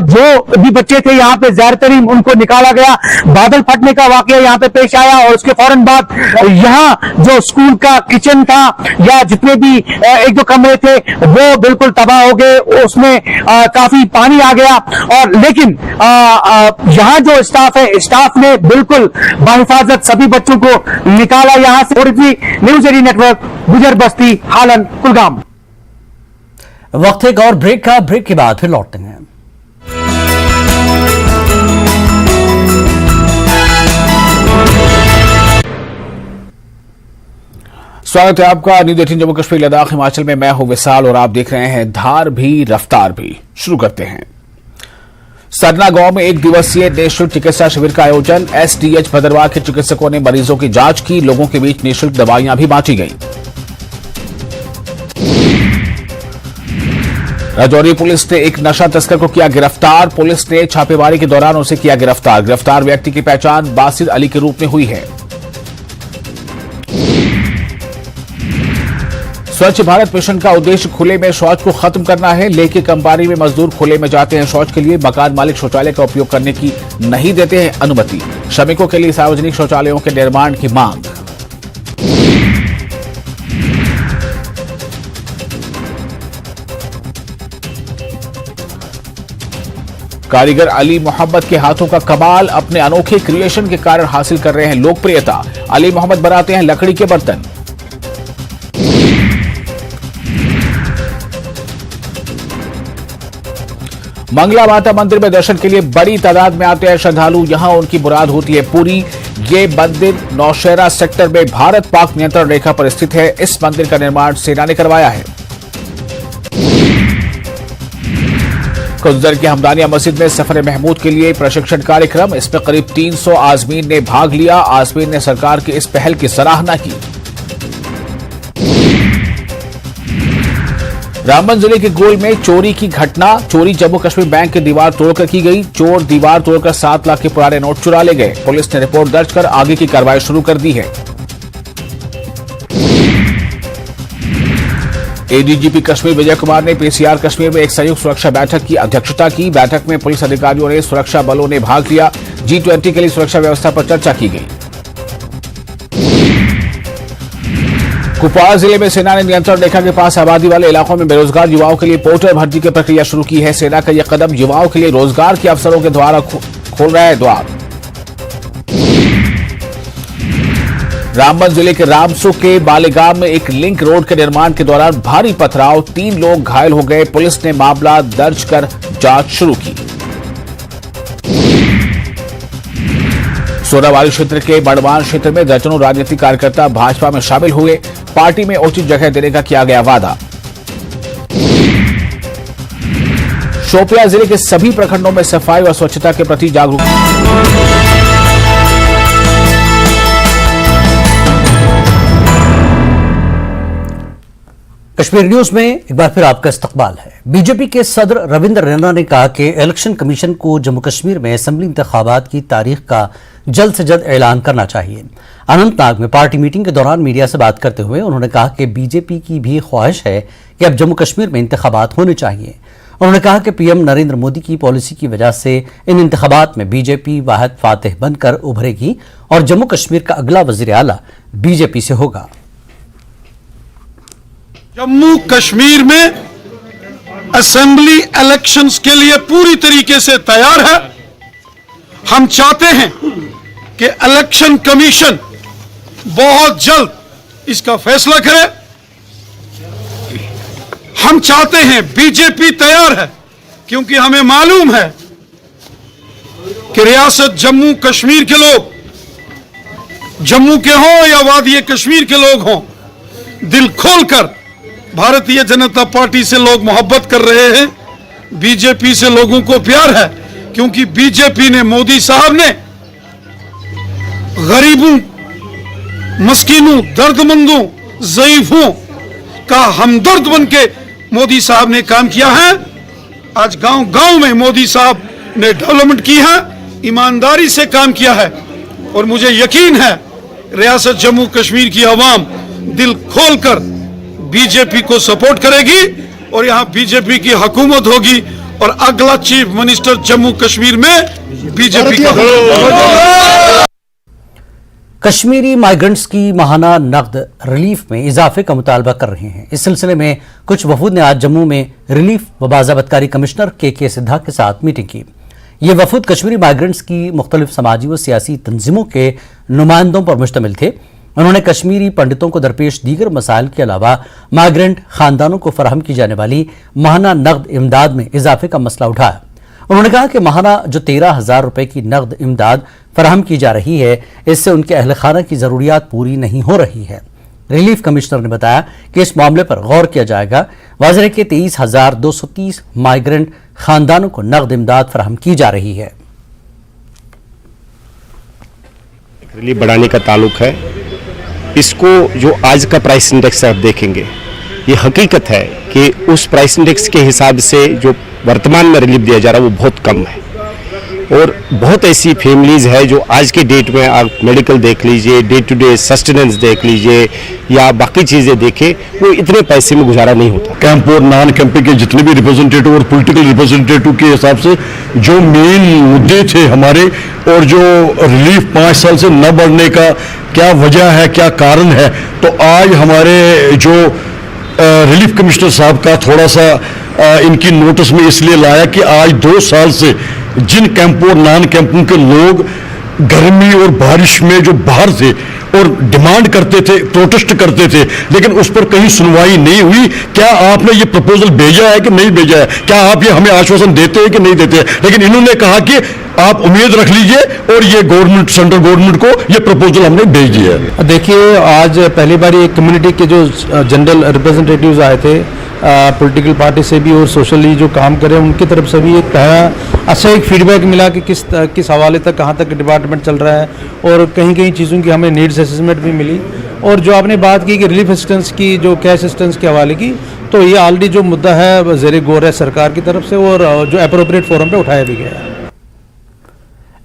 जो भी बच्चे थे यहाँ पे ज्यादातर उनको निकाला गया, बादल फटने का वाकया यहाँ पे पेश आया और उसके फौरन बाद यहाँ जो स्कूल का किचन था या जितने भी एक दो कमरे थे वो बिल्कुल तबाह हो गए, उसमें काफी पानी आ गया। और लेकिन यहाँ जो स्टाफ है, स्टाफ ने बिल्कुल बाहिफाजत सभी बच्चों को निकाला यहाँ से। न्यूज 18 नेटवर्क, गुजर बस्ती हालन कुलगाम। वक्त एक और ब्रेक का, ब्रेक के बाद फिर लौटते हैं। स्वागत है आपका न्यूज 18 जम्मू कश्मीर लद्दाख हिमाचल में। मैं हूं विशाल और आप देख रहे हैं धार भी रफ्तार भी। शुरू करते हैं। सरना गांव में एक दिवसीय निःशुल्क चिकित्सा शिविर का आयोजन। एसडीएच भद्रवाह के चिकित्सकों ने मरीजों की जांच की, लोगों के बीच निःशुल्क दवाइयां भी बांटी गईं। राजौरी पुलिस ने एक नशा तस्कर को किया गिरफ्तार। पुलिस ने छापेमारी के दौरान उसे किया गिरफ्तार। गिरफ्तार व्यक्ति की पहचान बासिर अली के रूप में हुई है। स्वच्छ भारत मिशन का उद्देश्य खुले में शौच को खत्म करना है। लेके कंबारी में मजदूर खुले में जाते हैं शौच के लिए, मकान मालिक शौचालय का उपयोग करने की नहीं देते हैं अनुमति। श्रमिकों के लिए सार्वजनिक शौचालयों के निर्माण की मांग। कारीगर अली मोहम्मद के हाथों का कमाल, अपने अनोखे क्रिएशन के कारण हासिल कर रहे हैं लोकप्रियता। अली मोहम्मद बनाते हैं लकड़ी के बर्तन। मंगला माता मंदिर में दर्शन के लिए बड़ी तादाद में आते हैं श्रद्धालु, यहां उनकी मुराद होती है पूरी। ये मंदिर नौशहरा सेक्टर में भारत पाक नियंत्रण रेखा पर स्थित है। इस मंदिर का निर्माण सेना ने करवाया है। कुंजर की हमदानिया मस्जिद में सफर महमूद के लिए प्रशिक्षण कार्यक्रम। इसमें करीब 300 आजमीन ने भाग लिया। आजमीन ने सरकार की इस पहल की सराहना की। रामबन जिले के गोल में चोरी की घटना। चोरी जम्मू कश्मीर बैंक की दीवार तोड़कर की गई। चोर दीवार तोड़कर 7 लाख के पुराने नोट चुरा ले गए। पुलिस ने रिपोर्ट दर्ज कर आगे की कार्रवाई शुरू कर दी है। एडीजीपी कश्मीर विजय कुमार ने पीसीआर कश्मीर में एक संयुक्त सुरक्षा बैठक की अध्यक्षता की। बैठक में पुलिस अधिकारियों ने सुरक्षा बलों ने भाग लिया। G20 के लिए सुरक्षा व्यवस्था पर चर्चा की गई। कुपवाड़ा जिले में सेना ने नियंत्रण रेखा के पास आबादी वाले इलाकों में बेरोजगार युवाओं के लिए पोर्टर भर्ती की प्रक्रिया शुरू की है। सेना का यह कदम युवाओं के लिए रोजगार के अवसरों के द्वारा खोल रहा है द्वार। रामबन जिले के रामसू के बालेगांव में एक लिंक रोड के निर्माण के दौरान भारी पथराव, 3 लोग घायल हो गए। पुलिस ने मामला दर्ज कर जांच शुरू की। सोनावाली क्षेत्र के बड़वान क्षेत्र में दर्जनों राजनीतिक कार्यकर्ता भाजपा में शामिल हुए। पार्टी में उचित जगह देने का किया गया वादा। शोपियां जिले के सभी प्रखंडों में सफाई और स्वच्छता के प्रति जागरूकता। कश्मीर न्यूज में एक बार फिर आपका इस्तकबाल है। बीजेपी के सदर रविंद्र रैना ने कहा कि इलेक्शन कमीशन को जम्मू कश्मीर में असेंबली इंतखाबात की तारीख का जल्द से जल्द ऐलान करना चाहिए। अनंतनाग में पार्टी मीटिंग के दौरान मीडिया से बात करते हुए उन्होंने कहा कि बीजेपी की भी ख्वाहिश है कि अब जम्मू कश्मीर में इंतखाबात होने चाहिए। उन्होंने कहा कि पीएम नरेंद्र मोदी की पॉलिसी की वजह से इन इंतखाबात में बीजेपी वाहिद फातेह बनकर उभरेगी और जम्मू कश्मीर का अगला वजीर आला बीजेपी से होगा। जम्मू कश्मीर में असेंबली इलेक्शंस के लिए पूरी तरीके से तैयार है। हम चाहते हैं कि इलेक्शन कमीशन बहुत जल्द इसका फैसला करे। हम चाहते हैं, बीजेपी तैयार है, क्योंकि हमें मालूम है कि रियासत जम्मू कश्मीर के लोग, जम्मू के हों या वादी कश्मीर के लोग हों, दिल खोलकर भारतीय जनता पार्टी से लोग मोहब्बत कर रहे हैं। बीजेपी से लोगों को प्यार है, क्योंकि बीजेपी ने, मोदी साहब ने गरीबों, मस्कीनों, दर्दमंदों, ज़ईफों का हमदर्द बनके मोदी साहब ने काम किया है। आज गांव गांव में मोदी साहब ने डेवलपमेंट की है, ईमानदारी से काम किया है। और मुझे यकीन है रियासत जम्मू कश्मीर की आवाम दिल खोलकर बीजेपी को सपोर्ट करेगी और यहाँ बीजेपी की हुकूमत होगी और अगला चीफ मिनिस्टर जम्मू कश्मीर में बीजेपी का होगा। कश्मीरी माइग्रेंट्स की माहाना नकद रिलीफ में इजाफे का मुतालबा कर रहे हैं। इस सिलसिले में कुछ वफूद ने आज जम्मू में रिलीफ व बाज़ाबतकारी कमिश्नर के सिद्धा के साथ मीटिंग की। ये वफूद कश्मीरी माइग्रेंट्स की मुख्तलिफ समाजी व सियासी तंजीमों के नुमाइंदों पर मुश्तमिल थे। उन्होंने कश्मीरी पंडितों को दरपेश दीगर मसाइल के अलावा माइग्रेंट खानदानों को फराहम की जाने वाली माहाना नकद इमदाद में इजाफे का मसला उठाया। उन्होंने कहा कि माहाना जो 13,000 रुपए की नकद इमदाद फराहम की जा रही है, इससे उनके अहल खाना की जरूरियात पूरी नहीं हो रही है। रिलीफ कमिश्नर ने बताया कि इस मामले पर गौर किया जाएगा। वाज़ेह है कि 23,230 माइग्रेंट खानदानों को नकद इमदाद फराहम की जा रही है। रिलीफ बढ़ाने का ताल्लुक है, इसको जो आज का प्राइस इंडेक्स आप देखेंगे, ये हकीकत है कि उस प्राइस इंडेक्स के हिसाब से जो वर्तमान में रिलीफ दिया जा रहा है वो बहुत कम है। और बहुत ऐसी फैमिलीज है जो आज के डेट में आप मेडिकल देख लीजिए, डे टू डे सस्टेनेंस देख लीजिए या बाकी चीज़ें देखें, वो इतने पैसे में गुजारा नहीं होता। कैंप और नॉन कैंप के जितने भी रिप्रेजेंटेटिव और पॉलिटिकल रिप्रेजेंटेटिव के हिसाब से जो मेन मुद्दे थे हमारे, और जो रिलीफ 5 साल से न बढ़ने का क्या वजह है, क्या कारण है, तो आज हमारे जो रिलीफ कमिश्नर साहब का थोड़ा सा इनकी नोटिस में इसलिए लाया कि आज 2 साल से जिन कैंपों और नॉन कैंपों के लोग गर्मी और बारिश में जो बाहर थे और डिमांड करते थे, प्रोटेस्ट करते थे, लेकिन उस पर कहीं सुनवाई नहीं हुई। क्या आपने ये प्रपोजल भेजा है कि नहीं भेजा है? क्या आप ये हमें आश्वासन देते हैं कि नहीं देते हैं? लेकिन इन्होंने कहा कि आप उम्मीद रख लीजिए और ये गवर्नमेंट, सेंट्रल गवर्नमेंट को ये प्रपोजल हमने भेज दिया है। देखिए, आज पहली बार एक कम्युनिटी के जो जनरल रिप्रेजेंटेटिव्स आए थे पॉलिटिकल पार्टी से भी और सोशली जो काम करें उनकी तरफ से भी एक पहला अच्छा एक फीडबैक मिला कि किस हवाले तक कहाँ तक डिपार्टमेंट चल रहा है, और कहीं चीज़ों की हमें नीड्स असेसमेंट भी मिली। और जो आपने बात की कि रिलीफ असिस्टेंस की, जो कैश असिस्टेंस के हवाले की, तो ये ऑलरेडी जो मुद्दा है ज़ेरे गौर है सरकार की तरफ से और जो अप्रोप्रिएट फोरम पे उठाया भी गया है।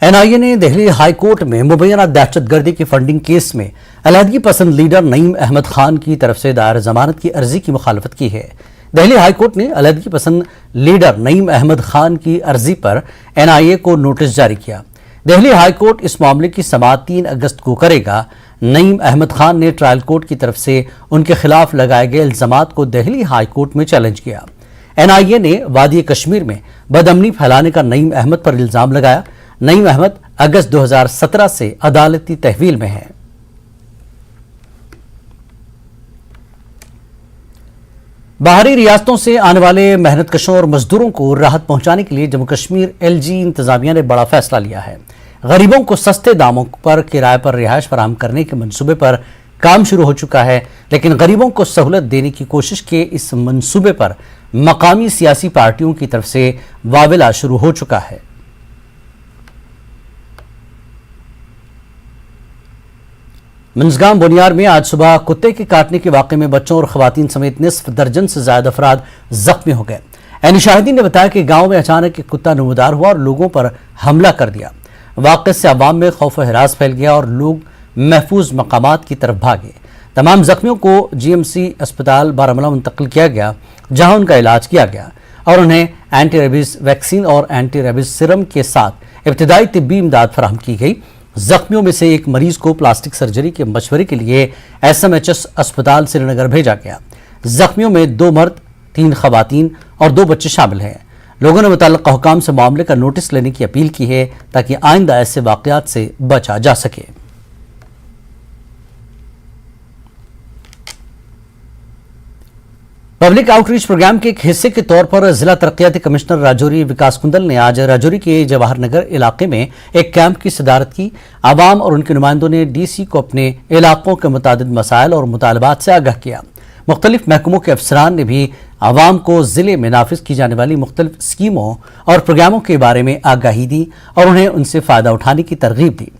एनआईए ने दिल्ली हाई कोर्ट में मुबैना दहशतगर्दी की फंडिंग केस में अलहदगी पसंद लीडर नईम अहमद खान की तरफ से दायर जमानत की अर्जी की मुखालफत की है। दिल्ली हाई कोर्ट ने अलहदगी पसंद लीडर नईम अहमद खान की अर्जी पर एनआईए को नोटिस जारी किया। दिल्ली हाई कोर्ट इस मामले की समाअत 3 अगस्त को करेगा। नईम अहमद खान ने ट्रायल कोर्ट की तरफ से उनके खिलाफ लगाए गए इल्जामात को दिल्ली हाई कोर्ट में चैलेंज किया। एनआईए ने वादी कश्मीर में बदअमनी फैलाने का नईम अहमद पर इल्जाम लगाया। नईम अहमद अगस्त 2017 से अदालती तहवील में है। बाहरी रियासतों से आने वाले मेहनतकशों और मजदूरों को राहत पहुंचाने के लिए जम्मू कश्मीर एलजी इंतजामिया ने बड़ा फैसला लिया है। गरीबों को सस्ते दामों पर किराए पर रिहाइश फराहम करने के मंसूबे पर काम शुरू हो चुका है, लेकिन गरीबों को सहूलत देने की कोशिश के इस मंसूबे पर मकामी सियासी पार्टियों की तरफ से वाविला शुरू हो चुका है। मंजगाम बुनियार में आज सुबह कुत्ते के काटने के वाकये में बच्चों और खवातीन समेत निस्फ दर्जन से ज्यादा अफराद जख्मी हो गए। यानी शाहिदीन ने बताया कि गांव में अचानक एक कुत्ता नमूदार हुआ और लोगों पर हमला कर दिया। वाकये से अवाम में खौफ व हिरास फैल गया और लोग महफूज मकामात की तरफ भागे। तमाम जख्मियों को जीएमसी अस्पताल बारामूला मुंतकिल किया गया, जहां उनका इलाज किया गया और उन्हें एंटी रेबीज वैक्सीन और एंटी रेबीज सिरम के साथ इब्तिदाई तिब्बी इमदाद फराहम की गई। जख्मियों में से एक मरीज को प्लास्टिक सर्जरी के मशवरे के लिए एसएमएचएस अस्पताल श्रीनगर भेजा गया। जख्मियों में 2 मर्द, 3 खवातीन और 2 बच्चे शामिल हैं। लोगों ने मुतल्लिका हुकाम से मामले का नोटिस लेने की अपील की है ताकि आइंदा ऐसे वाकयात से बचा जा सके। पब्लिक आउटरीच प्रोग्राम के एक हिस्से के तौर पर जिला तरक्याती कमिश्नर राजौरी विकास कुंदल ने आज राजौरी के जवाहर नगर इलाके में एक कैंप की सदारत की। आवाम और उनके नुमाइंदों ने डीसी को अपने इलाकों के मुतादिद मसाइल और मुतालबात से आगाह किया। मुख्तलिफ महकमों के अफसरान ने भी आवाम को जिले में नाफिज की जाने वाली मुख्तलिफ स्कीमों और प्रोग्रामों के बारे में आगाही दी और उन्हें उनसे फ़ायदा उठाने की तरगीब दी।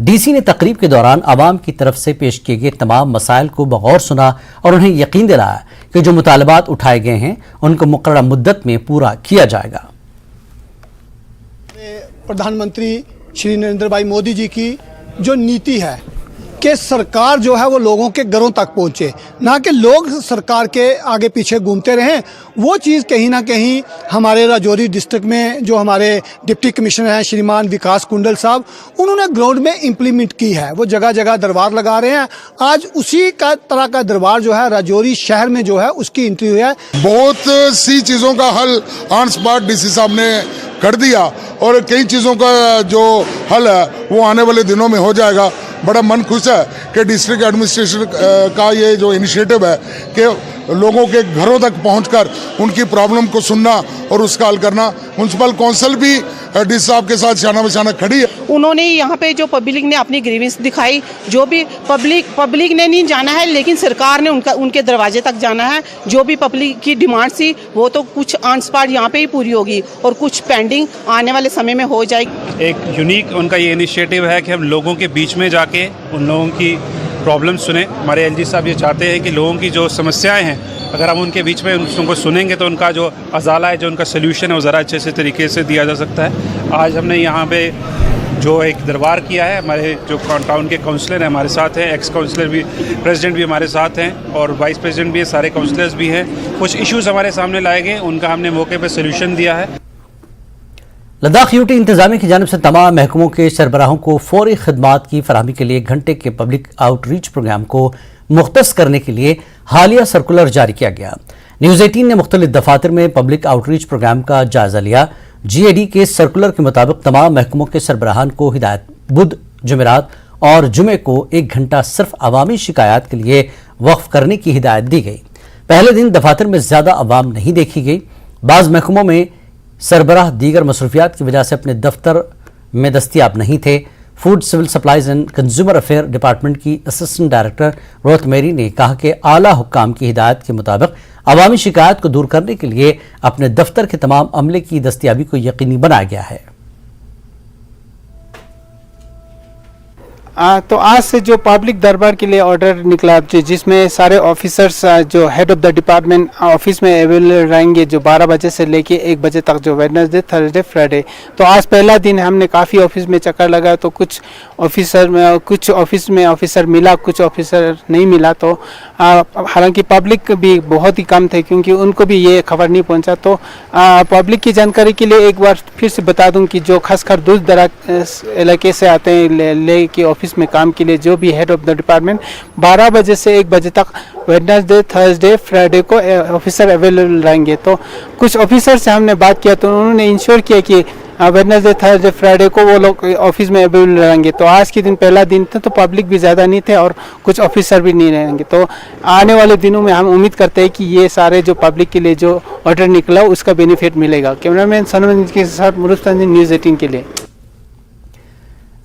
डीसी ने तकरीब के दौरान आवाम की तरफ से पेश किए गए तमाम मसाइल को बगौर सुना और उन्हें यकीन दिलाया कि जो मुतालबात उठाए गए हैं उनको मुकर्रर मुद्दत में पूरा किया जाएगा। प्रधानमंत्री श्री नरेंद्र भाई मोदी जी की जो नीति है कि सरकार जो है वो लोगों के घरों तक पहुंचे, ना कि लोग सरकार के आगे पीछे घूमते रहें, वो चीज़ कहीं ना कहीं हमारे राजौरी डिस्ट्रिक्ट में जो हमारे डिप्टी कमिश्नर हैं श्रीमान विकास कुंडल साहब, उन्होंने ग्राउंड में इम्प्लीमेंट की है। वो जगह जगह दरबार लगा रहे हैं। आज उसी का तरह का दरबार जो है राजौरी शहर में जो है उसकी एंट्री हुई है। बहुत सी चीज़ों का हल ऑन स्पॉट डीसी साहब ने कर दिया और कई चीज़ों का जो हल है वो आने वाले दिनों में हो जाएगा। बड़ा मन खुश है कि डिस्ट्रिक्ट एडमिनिस्ट्रेशन का ये जो इनिशिएटिव है कि लोगों के घरों तक पहुंचकर उनकी प्रॉब्लम को सुनना और उसका हल करना। म्यूनसिपल काउंसिल भी डी साहब के साथ शाना बशाना खड़ी है। उन्होंने यहाँ पे जो पब्लिक ने अपनी ग्रीवेंस दिखाई, जो भी पब्लिक ने नहीं जाना है लेकिन सरकार ने उनके दरवाजे तक जाना है। जो भी पब्लिक की डिमांड थी वो तो कुछ ऑन स्पॉट यहाँ पे ही पूरी होगी और कुछ पेंडिंग आने वाले समय में हो जाएगी। एक यूनिक उनका ये इनिशिएटिव है कि हम लोगों के बीच में जाके उन लोगों की प्रॉब्लम सुने। हमारे एलजी साहब ये चाहते हैं कि लोगों की जो समस्याएं हैं अगर हम उनके बीच में उनको सुनेंगे तो उनका जो अजाला है, जो उनका सोल्यूशन है वो ज़रा अच्छे से तरीके से दिया जा सकता है। आज हमने यहाँ पे जो एक दरबार किया है, हमारे जो टाउन के काउंसलर हैं हमारे साथ हैं, एक्स काउंसलर भी, प्रेसिडेंट भी हमारे साथ हैं और वाइस प्रेसिडेंट भी है, सारे काउंसलर्स भी हैं। कुछ इश्यूज़ हमारे सामने लाए गए, उनका हमने मौके पर सोल्यूशन दिया है। लद्दाख यूटी इंतजामिया की जानिब से तमाम महकमों के सरबराहों को फौरी खदमात की फराहमी के लिए घंटे के पब्लिक आउटरीच प्रोग्राम को मुख्तस करने के लिए हालिया सर्कुलर जारी किया गया। न्यूज़ 18 ने मुख्तलिफ दफातर में पब्लिक आउटरीच प्रोग्राम का जायजा लिया। GAD के सर्कुलर के मुताबिक तमाम महकमों के सरबराहान को हिदायत बुध, जुमेरात और जुमे को 1 घंटा सिर्फ अवामी शिकायत के लिए वक्फ करने की हिदायत दी गई। पहले दिन दफातर में ज्यादा अवाम नहीं देखी गई। बाज़ महकमों में सरबराह दीगर मसरूफियात की वजह से अपने दफ्तर में दस्तियाब नहीं थे। Food civil supplies and consumer affair department की असिस्टेंट डायरेक्टर रोहत मेरी ने कहा कि आला हुक्काम की हिदायत के मुताबिक अवामी शिकायत को दूर करने के लिए अपने दफ्तर के तमाम अमले की दस्तियाबी को यकीनी बनाया गया है। तो आज से जो पब्लिक दरबार के लिए ऑर्डर निकला जिसमें सारे ऑफिसर्स जो head of the department office में अवेलेबल रहेंगे जो 12 बजे से लेके 1 बजे तक, जो वेडनेसडे, थर्सडे, फ्राइडे। तो आज पहला दिन हमने काफ़ी ऑफिस में चक्कर लगाया तो कुछ ऑफिस में ऑफिसर मिला, कुछ ऑफिसर नहीं मिला। तो हालांकि पब्लिक भी बहुत ही कम थे क्योंकि उनको भी ये खबर नहीं पहुंचा। तो पब्लिक की जानकारी के लिए एक बार फिर से बता दूं कि जो खासकर दूर दराज इलाके से आते हैं ले के ऑफिस में काम के लिए, जो भी हेड ऑफ द डिपार्टमेंट 12 बजे से 1 बजे तक वेडनेसडे, थर्सडे, फ्राइडे को ऑफिसर अवेलेबल रहेंगे। तो कुछ ऑफिसर से हमने बात किया तो उन्होंने इंश्योर किया कि वेडनेसडे, थर्सडे, फ्राइडे को वो लोग ऑफिस में अवेलेबल रहेंगे। तो आज के दिन पहला दिन था तो पब्लिक भी ज़्यादा नहीं थे और कुछ ऑफिसर भी नहीं रहेंगे। तो आने वाले दिनों में हम उम्मीद करते हैं कि ये सारे जो पब्लिक के लिए जो ऑर्डर निकला उसका बेनिफिट मिलेगा। कैमरामैन सनम के साथ मुरुस्तानी, न्यूज़ 18 के लिए।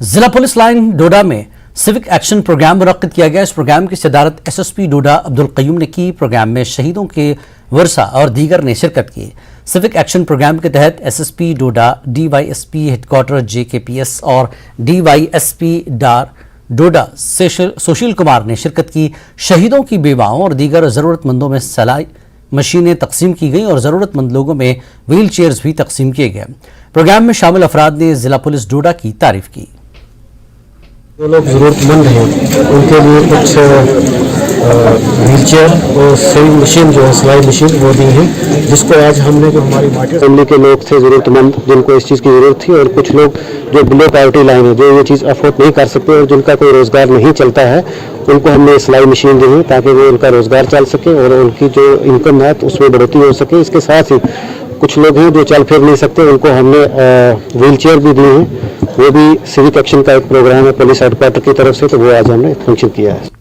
जिला पुलिस लाइन डोडा में सिविक एक्शन प्रोग्राम मुनक्किद किया गया। इस प्रोग्राम की सदारत SSP डोडा अब्दुल कयूम ने की। प्रोग्राम में शहीदों के वर्सा और दीगर ने शिरकत की। सिविक एक्शन प्रोग्राम के तहत SSP डोडा, DYSP हेडक्वार्टर JKPS और DYSP डोडा सुशील कुमार ने शिरकत की। शहीदों की बेवाओं और दीगर जरूरतमंदों में सिलाई मशीनें तकसीम की गई और जरूरतमंद लोगों में व्हील चेयर्स भी तकसीम किए गए। प्रोग्राम में शामिल अफराद ने जिला पुलिस डोडा की तारीफ की। जो लोग ज़रूरतमंद हैं उनके लिए कुछ व्हील चेयर और सही मशीन जो है सिलाई मशीन वो दी है, जिसको आज हमने जो हमारी मार्केट फैमिली के लोग थे ज़रूरतमंद जिनको इस चीज़ की ज़रूरत थी, और कुछ लोग जो बिलो पॉवर्टी लाइन है जो ये चीज़ अफोर्ड नहीं कर सकते और जिनका कोई रोज़गार नहीं चलता है, उनको हमने सिलाई मशीन दी है ताकि वो उनका रोज़गार चल सके और उनकी जो इनकम है तो उसमें बढ़ोतरी हो सके। इसके साथ ही कुछ लोग हैं जो चल फिर नहीं सकते, उनको हमने व्हील चेयर भी दी है। वो भी सिविक एक्शन का एक प्रोग्राम है पुलिस हेडक्वार्टर की तरफ से, तो वो आज हमने फंक्शन किया है।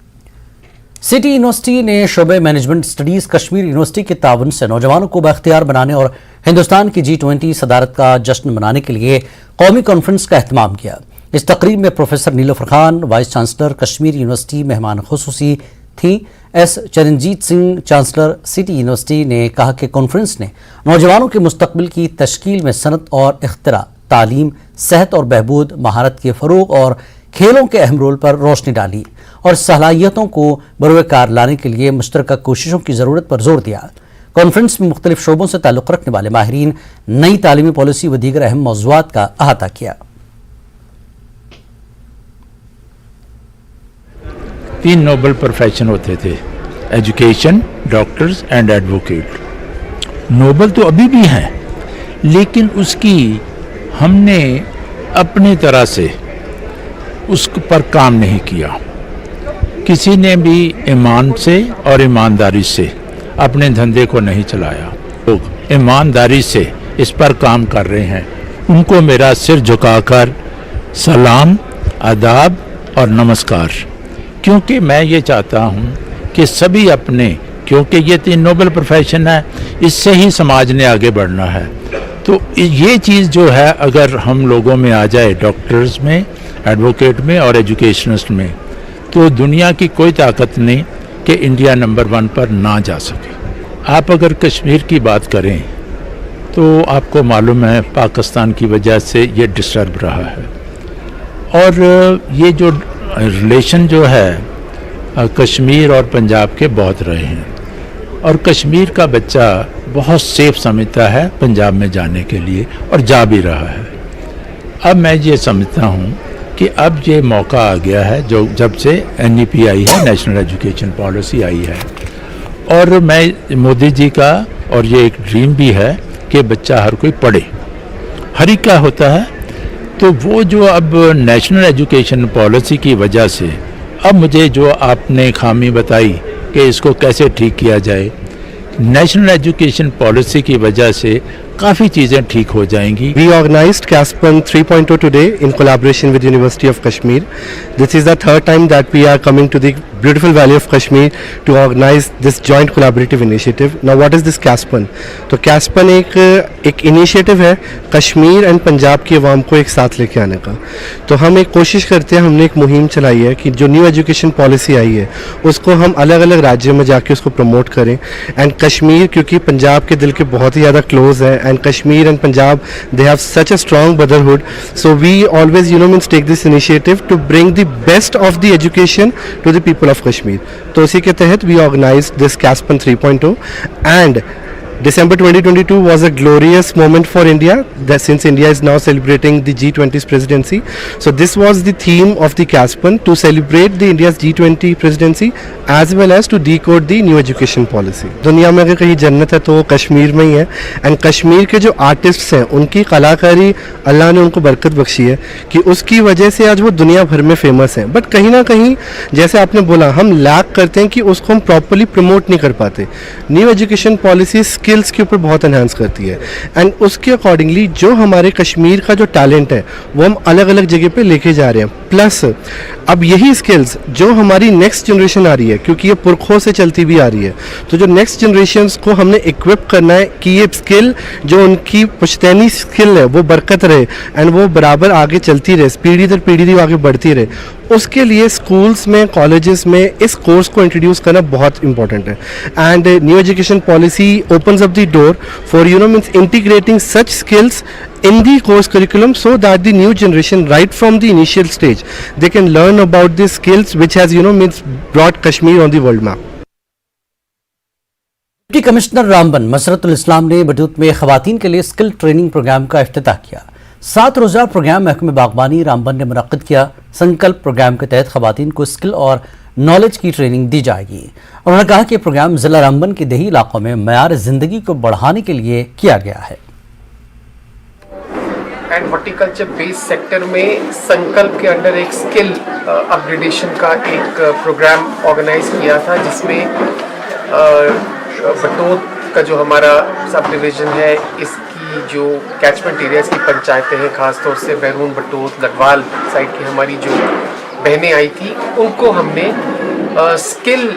सिटी यूनिवर्सिटी ने शोबे मैनेजमेंट स्टडीज कश्मीर यूनिवर्सिटी के ताउन से नौजवानों को बाख्तियार बनाने और हिंदुस्तान की G20 सदारत का जश्न मनाने के लिए कौमी कॉन्फ्रेंस का एहतमाम किया। इस तकरीब में professor Nilofar Khan, vice chancellor Kashmir university मेहमान खुसूसी थी। S Charanjit Singh, chancellor city university ने कहा कि कॉन्फ्रेंस ने नौजवानों के मुस्तकबिल की तश्कील में सनत और इख्तिरा, तालीम, सेहत और बहबूद, महारत के फ़रोग और खेलों के अहम रोल पर रोशनी डाली और सलाहियतों को बरोकार लाने के लिए मुश्तरका कोशिशों की ज़रूरत पर जोर दिया। कॉन्फ्रेंस में मुख्तलिफ शोबों से ताल्लुक़ रखने वाले माहिरीन नई तालीमी पॉलिसी व दीगर अहम मौज़ूआत का अहाता किया। 3 नोबल प्रोफेशन होते थे, education, doctors and advocate. Noble तो अभी भी हैं, लेकिन उसकी हमने अपनी तरह से उस पर काम नहीं किया। किसी ने भी ईमान से और ईमानदारी से अपने धंधे को नहीं चलाया। लोग ईमानदारी से इस पर काम कर रहे हैं, उनको मेरा सिर झुकाकर सलाम, आदाब और नमस्कार। क्योंकि मैं ये चाहता हूँ कि सभी अपने, क्योंकि ये 3 नोबल प्रोफेशन है, इससे ही समाज ने आगे बढ़ना है। तो ये चीज़ जो है अगर हम लोगों में आ जाए, डॉक्टर्स में, एडवोकेट में और एजुकेशनिस्ट में, तो दुनिया की कोई ताकत नहीं कि इंडिया नंबर 1 पर ना जा सके। आप अगर कश्मीर की बात करें तो आपको मालूम है पाकिस्तान की वजह से ये डिस्टर्ब रहा है, और ये जो रिलेशन जो है कश्मीर और पंजाब के बहुत रहे हैं, और कश्मीर का बच्चा बहुत सेफ समझता है पंजाब में जाने के लिए और जा भी रहा है। अब मैं ये समझता हूँ कि अब ये मौका आ गया है, जो जब से NEP आई है, नेशनल एजुकेशन पॉलिसी आई है, और मैं मोदी जी का, और ये एक ड्रीम भी है कि बच्चा हर कोई पढ़े, हर एक का होता है। तो वो जो अब नेशनल एजुकेशन पॉलिसी की वजह से अब मुझे जो आपने खामी बताई कि इसको कैसे ठीक किया जाए, नेशनल एजुकेशन पॉलिसी की वजह से काफ़ी चीज़ें ठीक हो जाएंगी। We organized CASPAN 3.0 today in collaboration with University of Kashmir. This is the third time that we are coming to the beautiful valley of Kashmir to organize this joint collaborative initiative. Now what is this CASPAN? तो CASPAN एक initiative है Kashmir and Punjab की आवाम को एक साथ लेके आने का। तो हम एक कोशिश करते हैं, हमने एक मुहिम चलाई है कि जो न्यू एजुकेशन पॉलिसी आई है उसको हम अलग अलग राज्यों में जाके उसको प्रमोट करें। एंड कश्मीर क्योंकि पंजाब के दिल के बहुत ही ज़्यादा क्लोज है, and Kashmir and Punjab, they have such a strong brotherhood, so we always means take this initiative to bring the best of the education to the people of Kashmir. तो उसी के तहत we organized this CASPAN 3.0 and December 2022 was a glorious moment for India, that since India is now celebrating the G20's presidency. So this was the theme of the CASPAN, to celebrate the India's G20 presidency as well as to decode the new education policy. दुनिया में अगर कहीं जन्नत है तो वो कश्मीर में ही है। एंड कश्मीर के जो आर्टिस्ट्स हैं उनकी कलाकारी अल्लाह ने उनको बरकत बख्शी है कि उसकी वजह से आज वो दुनिया भर में फेमस हैं। बट कहीं ना कहीं जैसे आपने बोला, हम लैक करते हैं कि उसको हम प्रॉपरली प्रमोट नहीं कर पाते। न्यू एजुकेशन पॉलिसी स्किल्स के ऊपर बहुत एनहांस करती है, एंड उसके अकॉर्डिंगली जो हमारे कश्मीर का जो टैलेंट है वो हम अलग अलग जगह पे लेके जा रहे हैं। प्लस अब यही स्किल्स जो हमारी नेक्स्ट जनरेशन आ रही है, क्योंकि ये पुरखों से चलती भी आ रही है, तो जो नेक्स्ट जनरेशन को हमने इक्विप करना है कि ये स्किल जो उनकी पुश्तैनी स्किल है वो बरकत रहे एंड वो बराबर आगे चलती रहे, पीढ़ी दर पीढ़ी आगे बढ़ती रहे। उसके लिए स्कूल्स में, कॉलेजेस में इस कोर्स को इंट्रोड्यूस करना बहुत इंपॉर्टेंट है। And new education policy opens up the door for means integrating such skills in the course curriculum so that the new generation right from the initial stage they can learn about the skills which has means brought Kashmir on the world map. Deputy commissioner Ramban Masratul Islam ने बटूत में खवातीन के लिए skill training programme का इफ्तिताह किया। 7 रोज़ा programme महकमे बागबानी रामबन ने मुनक्किद किया। संकल्प प्रोग्राम के तहत खवातीन को स्किल और नॉलेज की ट्रेनिंग दी जाएगी। उन्होंने कहा कि प्रोग्राम जिला रामबन के देही इलाकों में मयार जिंदगी को बढ़ाने के लिए किया गया है। एंड हॉर्टिकल्चर बेस्ड सेक्टर में संकल्प के अंडर एक स्किल अपग्रेडेशन का एक प्रोग्राम ऑर्गेनाइज किया था, जिसमें बटोत का जो हमारा सब डिवीज़न है, इसकी जो कैचमेंट एरियाज़ की पंचायतें हैं, ख़ासतौर से बैरून, बटोत, गढ़वाल साइड की हमारी जो बहनें आई थी, उनको हमने स्किल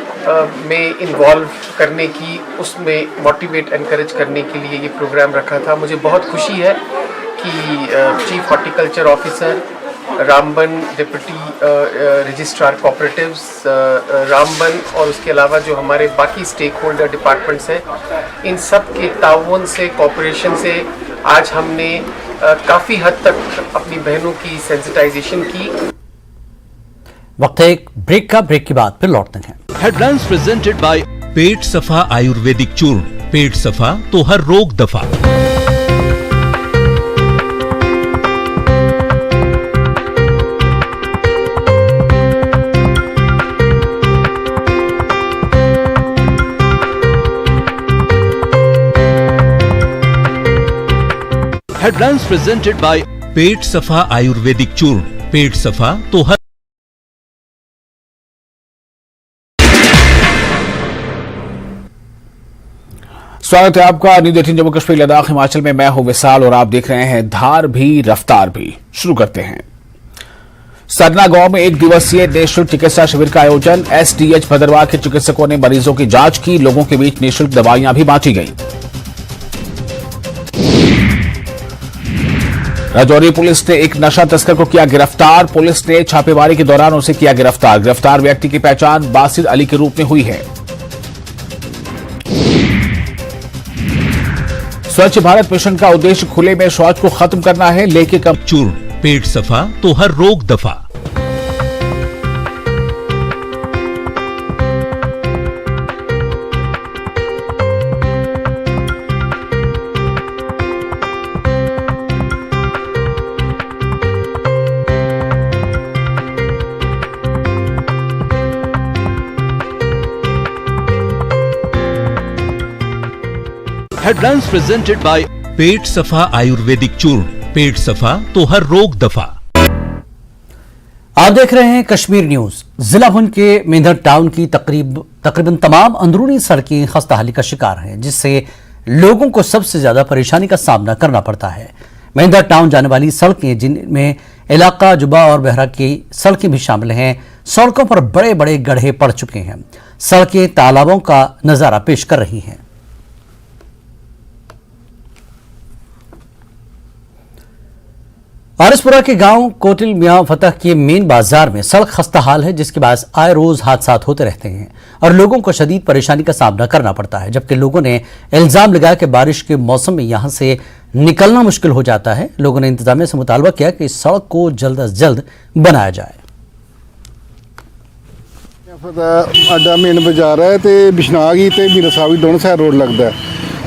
में इन्वॉल्व करने की, उसमें मोटिवेट एनकरेज करने के लिए ये प्रोग्राम रखा था। मुझे बहुत खुशी है कि chief horticulture officer Ramban, deputy registrar cooperatives Ramban और उसके अलावा जो हमारे बाकी स्टेक होल्डर डिपार्टमेंट्स हैं, इन सब के ताउन से, कोऑपरेशन से आज हमने काफ़ी हद तक अपनी बहनों की सेंसिटाइजेशन की। वक्त है एक ब्रेक का, ब्रेक के बाद फिर लौटते हैं। हेडलाइंस प्रेजेंटेड बाय पेट सफा आयुर्वेदिक चूर्ण। पेट सफा तो हर रोग दफा। हेडलाइंस प्रेजेंटेड बाय पेट सफा आयुर्वेदिक चूर्ण। पेट सफा तो हर स्वागत है आपका न्यूज 18 जम्मू कश्मीर लद्दाख हिमाचल में। मैं हूं विशाल और आप देख रहे हैं धार भी रफ्तार भी। शुरू करते हैं। सरना गांव में 1 दिवसीय निःशुल्क चिकित्सा शिविर का आयोजन। एसडीएच भद्रवाह के चिकित्सकों ने मरीजों की जांच की। लोगों के बीच निःशुल्क दवाइयां भी बांटी गईं। राजौरी पुलिस ने एक नशा तस्कर को किया गिरफ्तार। पुलिस ने छापेमारी के दौरान उसे किया गिरफ्तार। गिरफ्तार व्यक्ति की पहचान बासिर अली के रूप में हुई है। स्वच्छ भारत मिशन का उद्देश्य खुले में शौच को खत्म करना है, लेके कम चूर्ण। पेट सफा तो हर रोग दफा। हेडलाइंस प्रेजेंटेड बाय पेट सफा आयुर्वेदिक चूर्ण। पेट सफा तो हर रोग दफा। आप देख रहे हैं कश्मीर न्यूज। जिला भुंड के मेंढर टाउन की तकरीबन तमाम अंदरूनी सड़कें खस्ताहाली का शिकार हैं, जिससे लोगों को सबसे ज्यादा परेशानी का सामना करना पड़ता है। मेंढर टाउन जाने वाली सड़कें, जिनमें इलाका जुबा और बहरा की सड़कें भी शामिल हैं, सड़कों पर बड़े बड़े गड्ढे पड़ चुके हैं। सड़कें तालाबों का नजारा पेश कर रही हैं। आरसपुरा के गांव कोटिल मियां फतह के मेन बाजार में सड़क खस्ताहाल है, जिसके बाद आए रोज हादसा होते रहते हैं और लोगों को शदीद परेशानी का सामना करना पड़ता है। जबकि लोगों ने इल्जाम लगाया कि बारिश के मौसम में यहां से निकलना मुश्किल हो जाता है। लोगों ने इंतजामिया से मुतालबा किया कि इस सड़क को जल्द अज जल्द बनाया जाए। अड्डा मेन बाजार है तो बिशनागी तो मीरा साहब दोनों साइड रोड लगता है।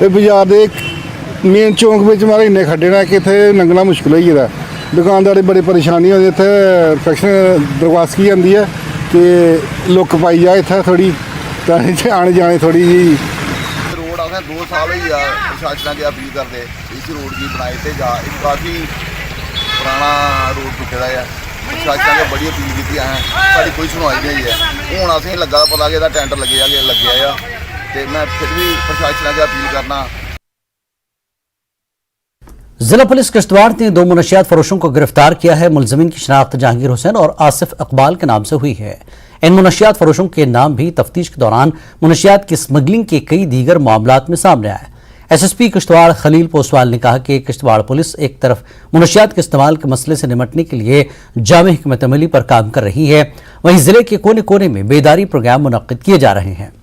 बाजार के मेन चौंक में मारे इन्ने खड्डे ने कि इतने लंघना मुश्किल हो गया। दुकानदारी बड़ी परेशानी होती, इतने इन्फेक्शन दरवासकी आती है कि लुक पाई जाए इतना थोड़ी आने जाने थोड़ी जी। रोड असें 2 साल हो गया प्रशासन की अपील करते इस रोड की बनाए थे जा। काफ़ी पुराना रोड टुटे है। प्रशासन ने बड़ी अपील की साड़ी कोई सुनवाई नहीं है। हूँ असें लगा पता कि टेंडर लगे तो मैं फिर भी प्रशासन की अपील करना। जिला पुलिस किश्तवाड़ ने 2 मुनशियात फरोशों को गिरफ्तार किया है। मुलजमीन की शनाख्त जहांगीर हुसैन और आसिफ इकबाल के नाम से हुई है। इन मुनशियात फरोशों के नाम भी तफ्तीश के दौरान मुनशियात की स्मगलिंग के कई दीगर मामलात में सामने आए। एसएसपी किश्तवाड़ खलील पोसवाल ने कहा कि किश्तवाड़ पुलिस एक तरफ मुनशियात के इस्तेमाल के मसले से निपटने के लिए जामे हिकमत अमली पर काम कर रही है, वहीं जिले के कोने कोने में बेदारी प्रोग्राम मुनक्किद किए जा रहे हैं।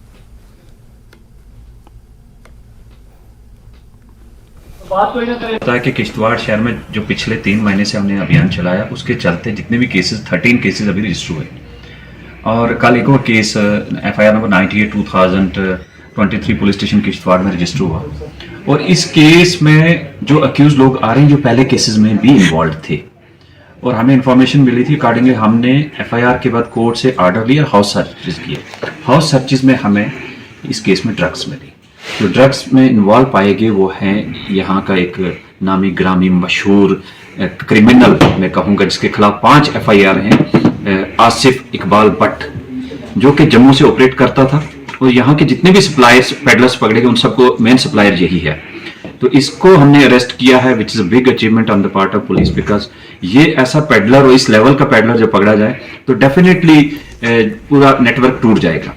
होता है कि किश्तवाड़ शहर में जो पिछले 3 महीने से हमने अभियान चलाया, उसके चलते जितने भी केसेस 13 केसेस अभी रजिस्टर हुए और कल एक और case FIR number 98/2023 police station Kishtwar में रजिस्टर हुआ। और इस केस में जो अक्यूज लोग आ रहे हैं जो पहले केसेस में भी इन्वॉल्व थे और हमें इंफॉर्मेशन मिली थी। अकॉर्डिंगली हमने FIR के बाद कोर्ट से ऑर्डर लिया, हाउस सर्चेज किए। हाउस सर्चेज में हमें इस केस में ड्रग्स मिली। जो ड्रग्स में इन्वॉल्व पाए गए वो हैं यहाँ का एक नामी ग्रामी मशहूर क्रिमिनल मैं कहूँगा, जिसके खिलाफ 5 FIR हैं, आसिफ इकबाल भट्ट, जो कि जम्मू से ऑपरेट करता था। और यहाँ के जितने भी सप्लायर्स पेडलर्स पकड़े गए उन सबको मेन सप्लायर यही है। तो इसको हमने अरेस्ट किया है, which is a big achievement on the part of police, because ये ऐसा पेडलर और इस लेवल का पेडलर जो पकड़ा जाए तो डेफिनेटली पूरा नेटवर्क टूट जाएगा।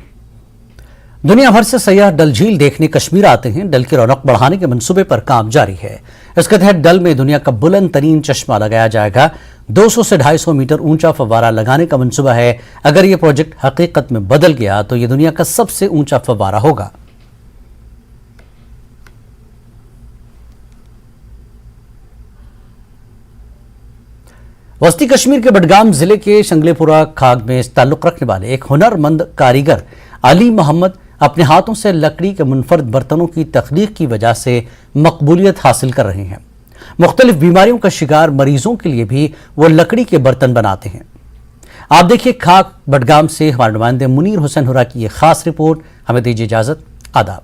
दुनिया भर से सयाह डल झील देखने कश्मीर आते हैं। डल की रौनक बढ़ाने के मंसूबे पर काम जारी है। इसके तहत डल में दुनिया का बुलंद तरीन चश्मा लगाया जाएगा। 200 से 250 मीटर ऊंचा फव्वारा लगाने का मंसूबा है। अगर यह प्रोजेक्ट हकीकत में बदल गया तो यह दुनिया का सबसे ऊंचा फव्वारा होगा। वस्ती कश्मीर के बडगाम जिले के शंगलेपुरा खाग में ताल्लुक रखने वाले एक हुनरमंद कारीगर अली मोहम्मद अपने हाथों से लकड़ी के मुनफरद बर्तनों की तख्लीक की वजह से मकबूलियत हासिल कर रहे हैं। मुख्तलिफ बीमारियों का शिकार मरीजों के लिए भी वो लकड़ी के बर्तन बनाते हैं। आप देखिए खाक बडगाम से हमारे नुमाइंदे मुनीर हुसैन हुरा की यह खास रिपोर्ट। हमें दीजिए इजाजत। आदाब।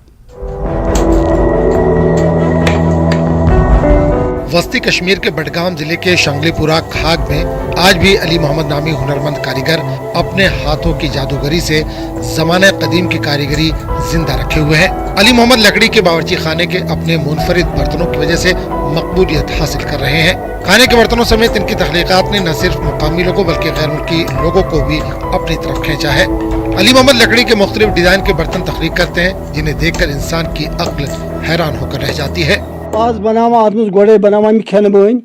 वस्ती कश्मीर के बडगाम जिले के शंगलीपुरा खाग में आज भी अली मोहम्मद नामी हुनरमंद कारीगर अपने हाथों की जादूगरी से ज़माने कदीम की कारीगरी जिंदा रखे हुए हैं। अली मोहम्मद लकड़ी के बावर्ची खाने के अपने मुनफरिद बर्तनों की वजह से मकबूलियत हासिल कर रहे हैं। खाने के बर्तनों समेत इनकी तख्लीकात ने न सिर्फ मुकामी लोगों बल्कि गैर मुल्की लोगों को भी अपनी तरफ खींचा है। अली मोहम्मद लकड़ी के मुख्तलिफ डिजाइन के बर्तन तख्लीक करते हैं जिन्हें देखकर इंसान की अक्ल हैरान होकर रह जाती है। आज बनावा आदमी गोड़े बनावा खेन बन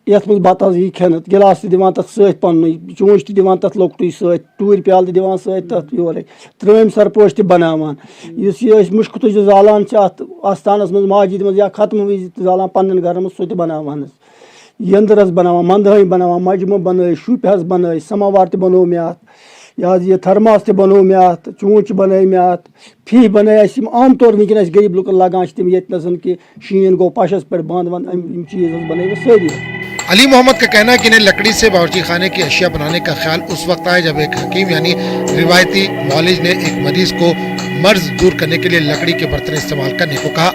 यथ मज बत खेन गिलास दिवान तथ सत पन्न चूंच दिवान तथ लोकटू सत टूर प्याल दिवान सत योर त्रम सरपोश बनावान मुश्क तुज जालान अत आस्थानस मज मस्जिद मज या खत्म विज जालान पन्न घर मज सह बनावान यंदर बनावान मंदहई बनावान मजमू बन शुप बन समावार त बनो मे अत यह थर्मास त बनो मे अत चूंच बन मे अत फी बन आम तौर वनकन गरीब लुकन लगान तम ये कि शीन गो पशस पे बंद वन चीज बन सारी। अली मोहम्मद का कहना है कि इन्हें लकड़ी से बावर्ची खाने की अशिया बनाने का ख्याल उस वक्त आया जब एक हकीम यानी रिवायती मौलिज ने एक मरीज को मर्ज दूर करने के लिए लकड़ी के बर्तन इस्तेमाल करने को कहा।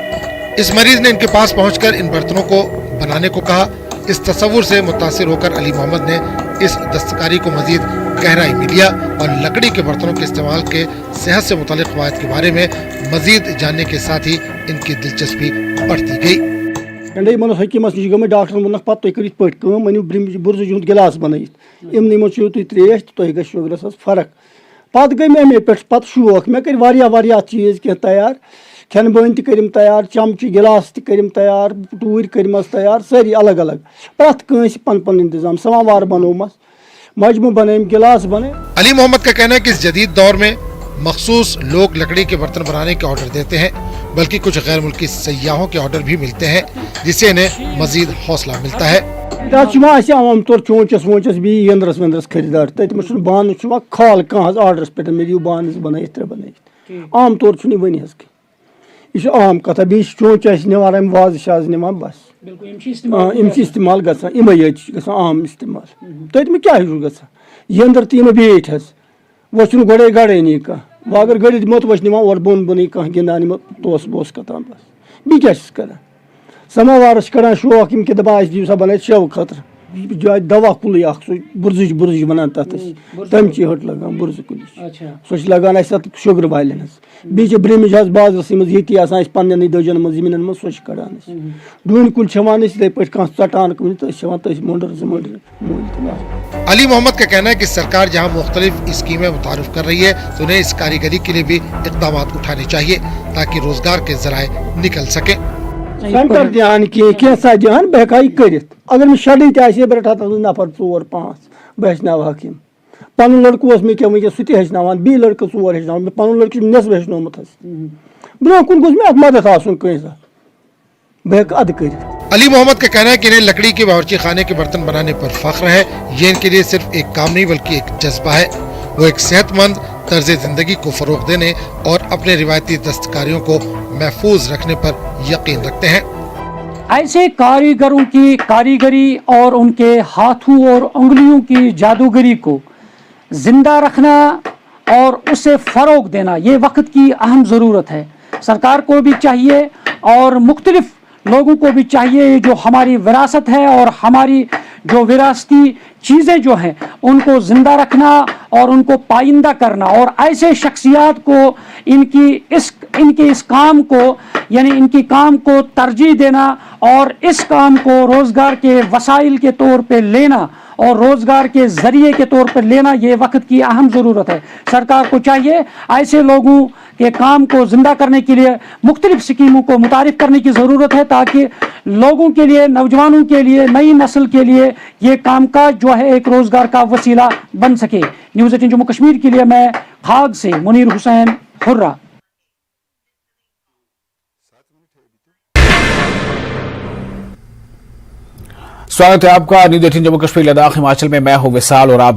इस मरीज ने इनके पास पहुंचकर इन बर्तनों को बनाने को कहा। इस तस्वुर से मुतासिर होकर अली मोहम्मद ने इस दस्तकारी को मजीद गहराई में लिया और लकड़ी के बर्तनों के इस्तेमाल के सेहत से मुतालिक क़वायद के बारे में मजीद जानने के साथ ही इनकी दिलचस्पी बढ़ती गई। कंडे मन हकीमस नश गई डॉक्टर वोनक पे तुम पे मनु बुर्ज हूं गिलास बनत इमन मो तुम त्रेश तो तुम शुगरस फर्क पे गई मे पे पे शौक मे कर चीज़ कह तैयार खेन बन तम तैयार चमच गिलास तम तैयार टूर करमस तैयार सारी अलग अलग प्रत कंस पन पन इंतजाम समावार बनोमस मजमू बन गिलास बने। अली मोहम्मद का कहना है कि इस जदीद दौर में मखसूस लोग लकड़ी के बर्तन बनाने के ऑर्डर देते हैं बल्कि कुछ गैर मुल्की सयाहों के ऑर्डर भी मिलते हैं जिससे इन्हें मजीद हौसला मिलता है। आम तौर चोंचस वोचस भी यंदरस वंदरस खरीदार तम बान खाल कह ऑर्डरस पे मे दिव बान बन बन आम तौर वन यह आम कथा बी चोंच नान वाज शाज नान बस इस्तेमाल गम आम इस्तेमाल तम क्या यंदर तीन बेट वो गोड़े गड़े नी कह वह अगर गड़ित मत वो निवान और बोन बोन कह गिंदान तोस बोस कतान बस बी क्या कर समावारस कड़ान शौक कि दपा दीव सा बन शव खतर दवा कुल बुर्ज बुर्ज बनान तथ तम हट लगान बुर्ज कुल सह लगान शुगर वालन बीच ब्रमिज बाजरस ये पन्न दजन मज जमीन मज सह कड़ान डून कुल छवान इथे पे चटान कुन मोडर मोल। अली मोहम्मद का कहना है कि सरकार जहां मुख्तलिफ स्कीमें मुतारफ कर रही है तो उन्हें इस कारीगरी के लिए भी इक़दाम उठाने चाहिए ताकि रोजगार के जराए निकल सके। सेंटर ध्यान कैसा ध्यान बह कर अगर मैं शड़ी ते बह रटा नफर 4-5 बह हकीम पन लड़कों मे क्या वह सह बी लड़क 4 हेचन मे पन लड़क नस्ब हेचनोमुत ब्रो कुन गोस मे मदद आसन कैसा बह अद कर। अली मोहम्मद का कहना है कि इन्हें लकड़ी के बावर्ची खाने के बर्तन बनाने पर फख्र है। ये इनके लिए सिर्फ एक काम नहीं बल्कि एक जज्बा है। वो एक सेहतमंद तर्ज जिंदगी को फरोग देने और अपने रिवायती दस्तकारियों को महफूज रखने पर यकीन रखते हैं। ऐसे कारीगरों की कारीगरी और उनके हाथों और उंगलियों की जादूगरी को जिंदा रखना और उसे फरोग देना ये वक्त की अहम ज़रूरत है। सरकार को भी चाहिए और मुख्तलिफ लोगों को भी चाहिए जो हमारी विरासत है और हमारी जो विरासती चीज़ें जो हैं उनको ज़िंदा रखना और उनको पाइंदा करना और ऐसे शख्सियात को इनके इस काम को यानी इनकी काम को तरजीह देना और इस काम को रोज़गार के वसाइल के तौर पे लेना और रोज़गार के ज़रिए के तौर पर लेना ये वक्त की अहम ज़रूरत है। सरकार को चाहिए ऐसे लोगों के काम को ज़िंदा करने के लिए मुख्तलिफ स्कीमों को मुतारिफ करने की ज़रूरत है ताकि लोगों के लिए नौजवानों के लिए नई नस्ल के लिए ये कामकाज जो है एक रोज़गार का वसीला बन सके। न्यूज़ 18 जम्मू कश्मीर के लिए मैं खाग से मुनीर हुसैन हुर्रा। स्वागत है आपका न्यूज़ 18 जम्मू कश्मीर लद्दाख हिमाचल में। मैं हूं विशाल और आप